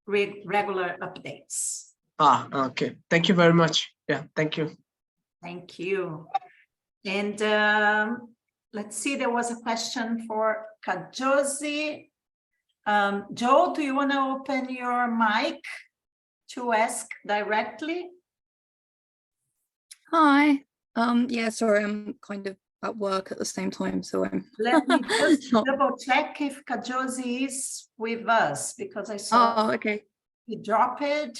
regular updates. Okay. Thank you very much. Yeah, thank you. Thank you. And let's see, there was a question for Kajosi. Joe, do you want to open your mic to ask directly? Hi. Yeah, sorry, I'm kind of at work at the same time, so I'm Let me just double check if Kajosi is with us, because I saw okay. he dropped it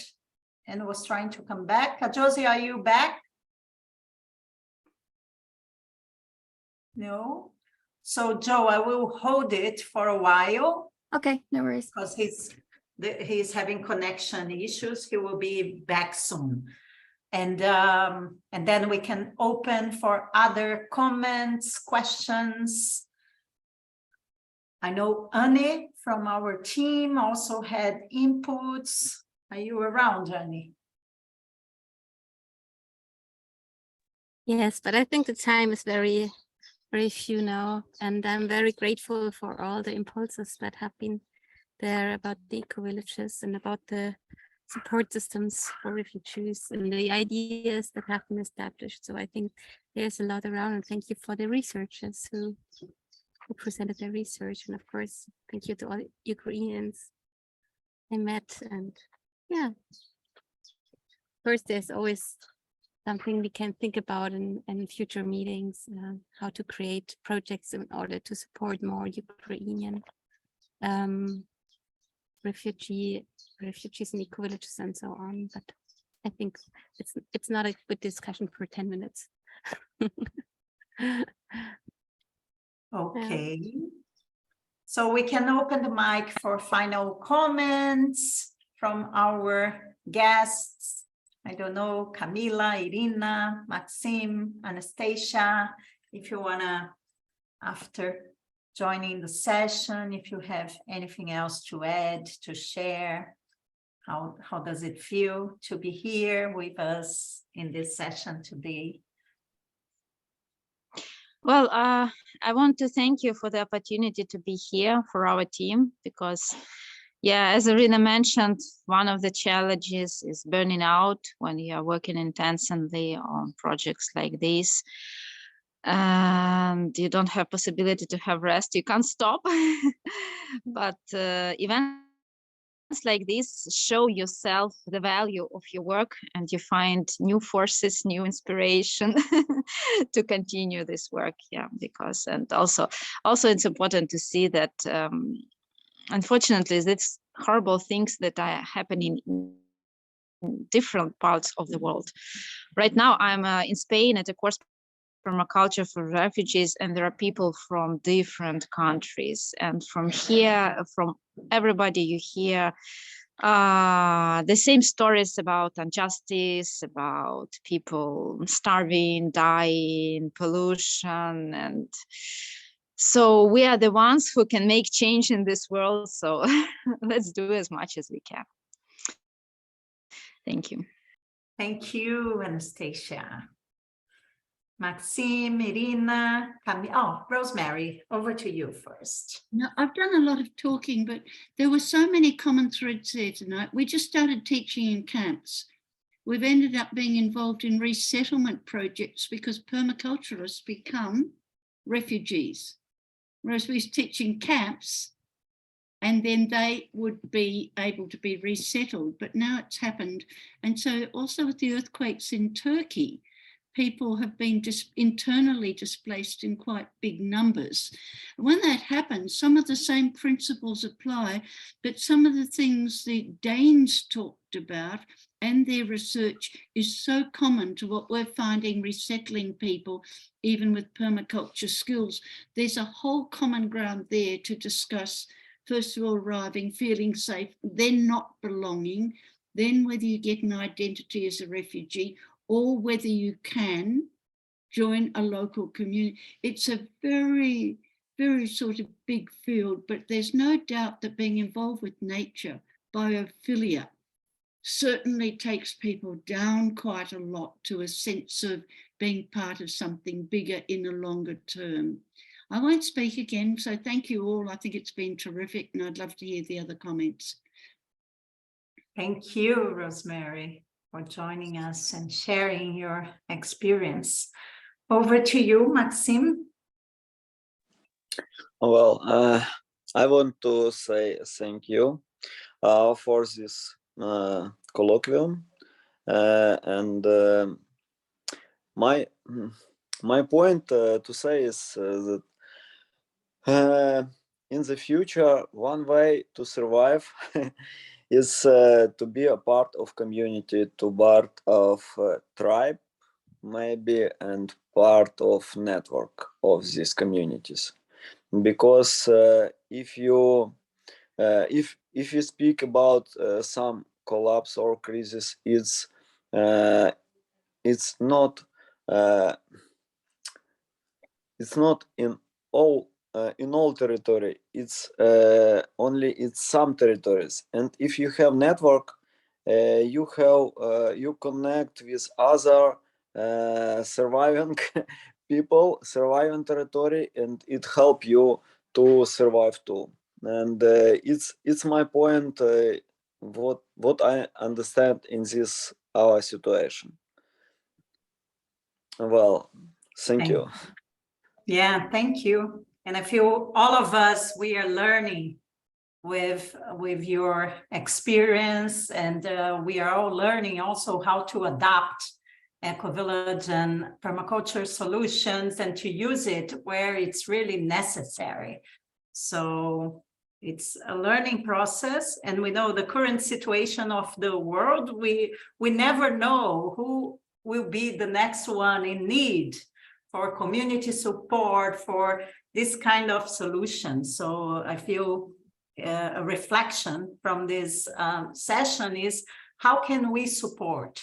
and was trying to come back. Kajosi, are you back? No. So Joe, I will hold it for a while. Okay, no worries. Because he's having connection issues. He will be back soon. And then we can open for other comments, questions. I know Annie from our team also had inputs. Are you around, Annie? Yes, but I think the time is very few now, and I'm very grateful for all the impulses that have been there about the eco-villages and about the support systems for refugees and the ideas that have been established. So I think there's a lot around, and thank you for the researchers who presented their research, and of course thank you to all Ukrainians I met. And yeah, of course there's always something we can think about in future meetings, how to create projects in order to support more Ukrainian refugees and eco-villages and so on. But I think it's not a good discussion for 10 minutes. Okay. So we can open the mic for final comments from our guests. I don't know, Camilla, Iryna, Maxim, Anastasia, if you wanna, after joining the session, if you have anything else to add, to share, how does it feel to be here with us in this session today? Well, I want to thank you for the opportunity to be here for our team, because yeah, as Iryna mentioned, one of the challenges is burning out when you are working intensively on projects like this. And you don't have possibility to have rest, you can't stop. But events like this show yourself the value of your work, and you find new forces, new inspiration to continue this work. Yeah, because, and also it's important to see that unfortunately these horrible things that are happening in different parts of the world. Right now I'm in Spain at a course Permaculture for refugees, and there are people from different countries, and from here, from everybody you hear the same stories about injustice, about people starving, dying, pollution. And so we are the ones who can make change in this world, so let's do as much as we can. Thank you. Thank you, Anastasia. Maxim, Iryna, Camilla. Oh, Rosemary, over to you first. Now, I've done a lot of talking, but there were so many common threads there tonight. We just started teaching in camps. We've ended up being involved in resettlement projects because permaculturists become refugees, whereas we was teaching camps and then they would be able to be resettled, but now it's happened. And so also with the earthquakes in Turkey, people have been internally displaced in quite big numbers. When that happens, some of the same principles apply, but some of the things the Danes talked about and their research is so common to what we're finding resettling people, even with permaculture skills. There's a whole common ground there to discuss. First of all, arriving, feeling safe, then not belonging, then whether you get an identity as a refugee or whether you can join a local community. It's a very, very sort of big field, but there's no doubt that being involved with nature, biophilia, certainly takes people down quite a lot to a sense of being part of something bigger in a longer term. I won't speak again, so thank you all. I think it's been terrific and I'd love to hear the other comments. Thank you, Rosemary, for joining us and sharing your experience. Over to you, Maxime. Well, I want to say thank you for this colloquium, and my point to say is that in the future, one way to survive is to be a part of community, to part of tribe, maybe, and part of network of these communities. Because if you speak about some collapse or crisis, it's not in all territory. It's only in some territories. And if you have network, you connect with other surviving people, surviving territory, and it help you to survive too. And it's my point. What I understand in this our situation. Well, thank you. Yeah, thank you. And I feel all of us, we are learning with your experience, and we are all learning also how to adapt Ecovillage and permaculture solutions and to use it where it's really necessary. So it's a learning process, and we know the current situation of the world, we never know who will be the next one in need for community support, for this kind of solution. So I feel a reflection from this session is, how can we support?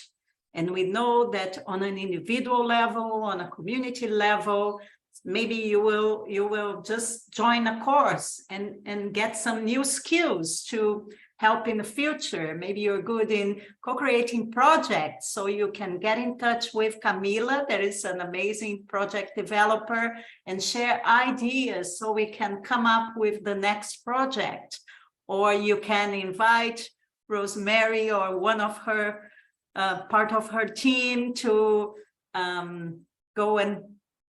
And we know that on an individual level, on a community level, maybe you will just join a course and get some new skills to help in the future. Maybe you're good in co-creating projects, so you can get in touch with Camilla, that is an amazing project developer, and share ideas so we can come up with the next project. Or you can invite Rosemary or one of her part of her team to go and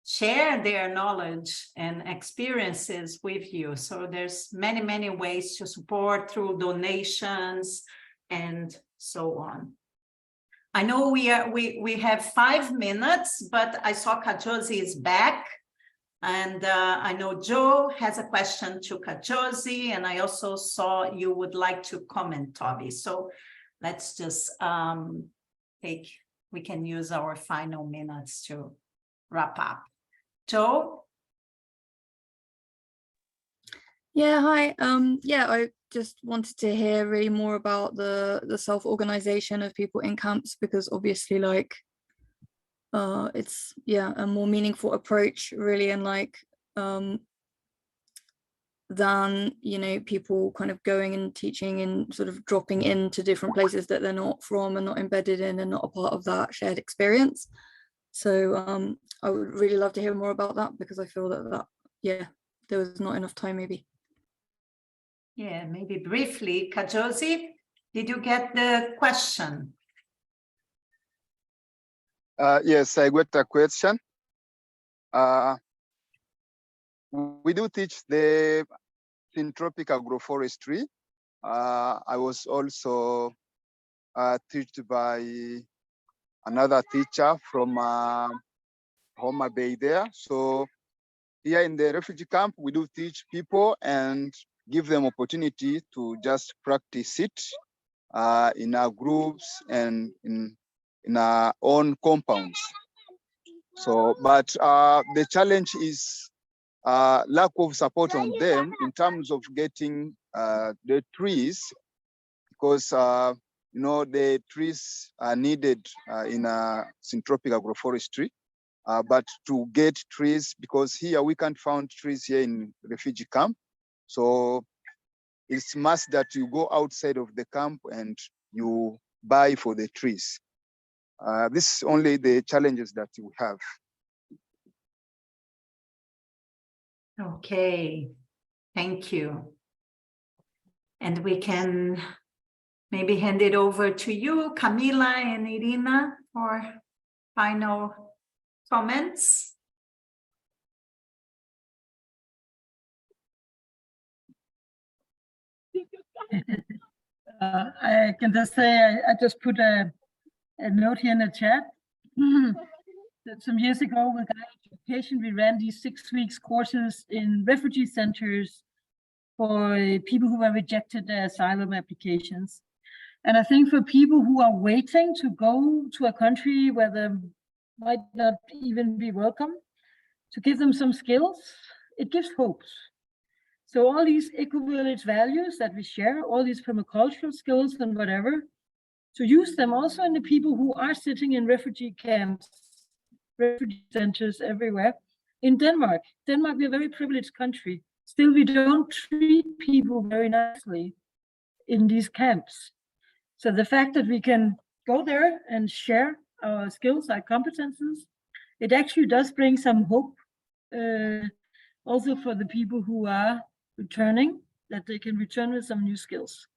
share their knowledge and experiences with you. So there's many, many ways to support through donations and so on. I know we have 5 minutes, but I saw Kajosi is back. And I know Joe has a question to Kajosi, and I also saw you would like to comment, Toby. So let's just we can use our final minutes to wrap up. Joe? Yeah, hi. Yeah, I just wanted to hear really more about the self-organization of people in camps, because obviously, like, it's a more meaningful approach, really, and like than, you know, people kind of going and teaching and sort of dropping into different places that they're not from and not embedded in and not a part of that shared experience. So I would really love to hear more about that, because I feel that there was not enough time maybe. Yeah, maybe briefly, Kajosi, did you get the question? Yes, I got a question. We do teach the syntropic agroforestry. I was also taught by another teacher from Homa Bay there. So here in the refugee camp, we do teach people and give them opportunity to just practice it in our groups and in our own compounds. So, but the challenge is lack of support on them in terms of getting the trees, because you know, the trees are needed in syntropic agroforestry, but to get trees, because here we can't find trees here in refugee camp, so it's must that you go outside of the camp and you buy for the trees. This is only the challenges that we have. Okay, thank you. And we can maybe hand it over to you, Camilla and Iryna, for final comments. I can just say I just put a note here in the chat. That some years ago with education, we ran these 6 weeks courses in refugee centers for people who were rejected their asylum applications. And I think for people who are waiting to go to a country where they might not even be welcome, to give them some skills, it gives hope. So all these eco-village values that we share, all these permacultural skills and whatever, to use them also in the people who are sitting in refugee camps, refugee centers everywhere. In Denmark, we're a very privileged country. Still, we don't treat people very nicely in these camps. So the fact that we can go there and share our skills, our competences, it actually does bring some hope also for the people who are returning, that they can return with some new skills.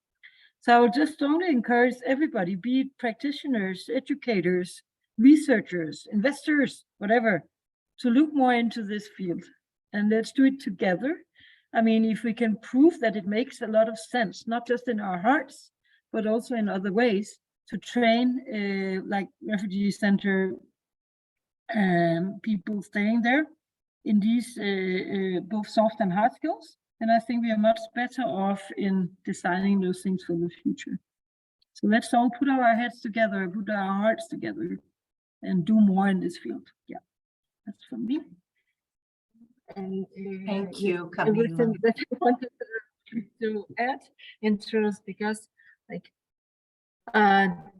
So I would just strongly encourage everybody, be it practitioners, educators, researchers, investors, whatever, to look more into this field. And let's do it together. I mean, if we can prove that it makes a lot of sense, not just in our hearts, but also in other ways, to train like refugee center people staying there in these both soft and hard skills. And I think we are much better off in designing those things for the future. So let's all put our heads together, put our hearts together, and do more in this field. Yeah, that's from me. And thank you, Camilla. Everything that I wanted to add in truth, because like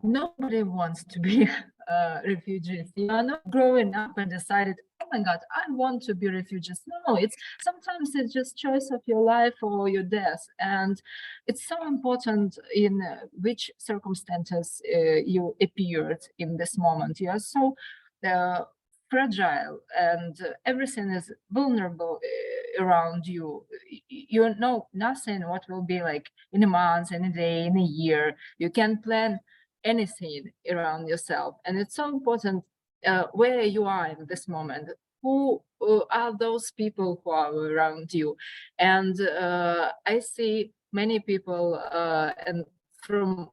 nobody wants to be refugees. You are not growing up and decided, oh my God, I want to be refugees. No, sometimes it's just choice of your life or your death. And it's so important in which circumstances you appeared in this moment. You are so fragile and everything is vulnerable around you. You know nothing what will be like in a month, in a day, in a year. You can plan anything around yourself, and it's so important where you are in this moment. Who are those people who are around you? And I see many people and from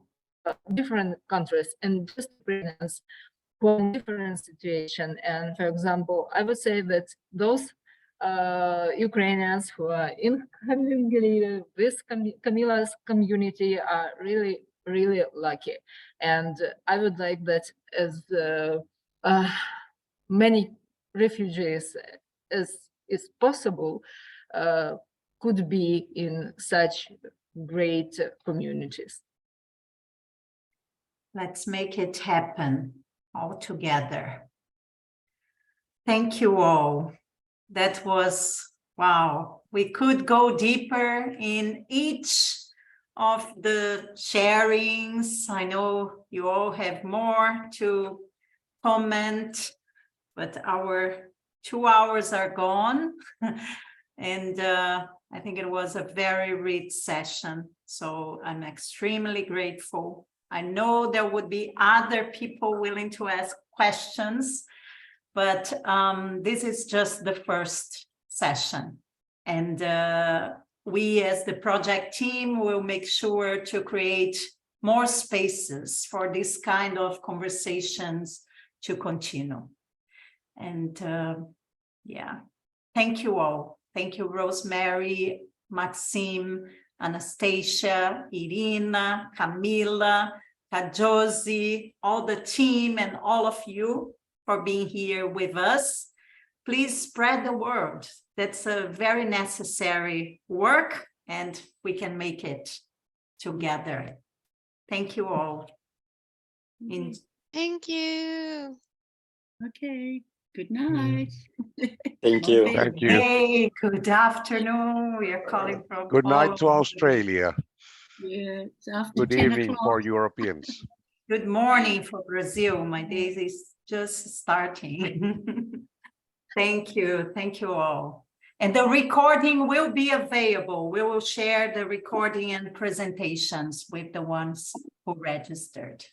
different countries and just who are in different situation. And for example, I would say that those Ukrainians who are in Hallingelille with Camilla's community are really, really lucky. And I would like that as many refugees as is possible could be in such great communities. Let's make it happen all together. Thank you all. That was, wow. We could go deeper in each of the sharings. I know you all have more to comment, but our 2 hours are gone. And I think it was a very rich session. So I'm extremely grateful. I know there would be other people willing to ask questions, but this is just the first session. And we as the project team will make sure to create more spaces for this kind of conversations to continue. And yeah, thank you all. Thank you, Rosemary, Maxime, Anastasia, Iryna, Camilla, Kajosi, all the team and all of you for being here with us. Please spread the word. That's a very necessary work and we can make it together. Thank you all. Thank you. Okay, good night. Thank you. Thank you. Hey, good afternoon. We are calling from Good night to all- Australia. Yeah, it's after Good 10 evening o'clock. for Europeans. Good morning for Brazil. My day is just starting. Thank you all. And the recording will be available. We will share the recording and presentations with the ones who registered.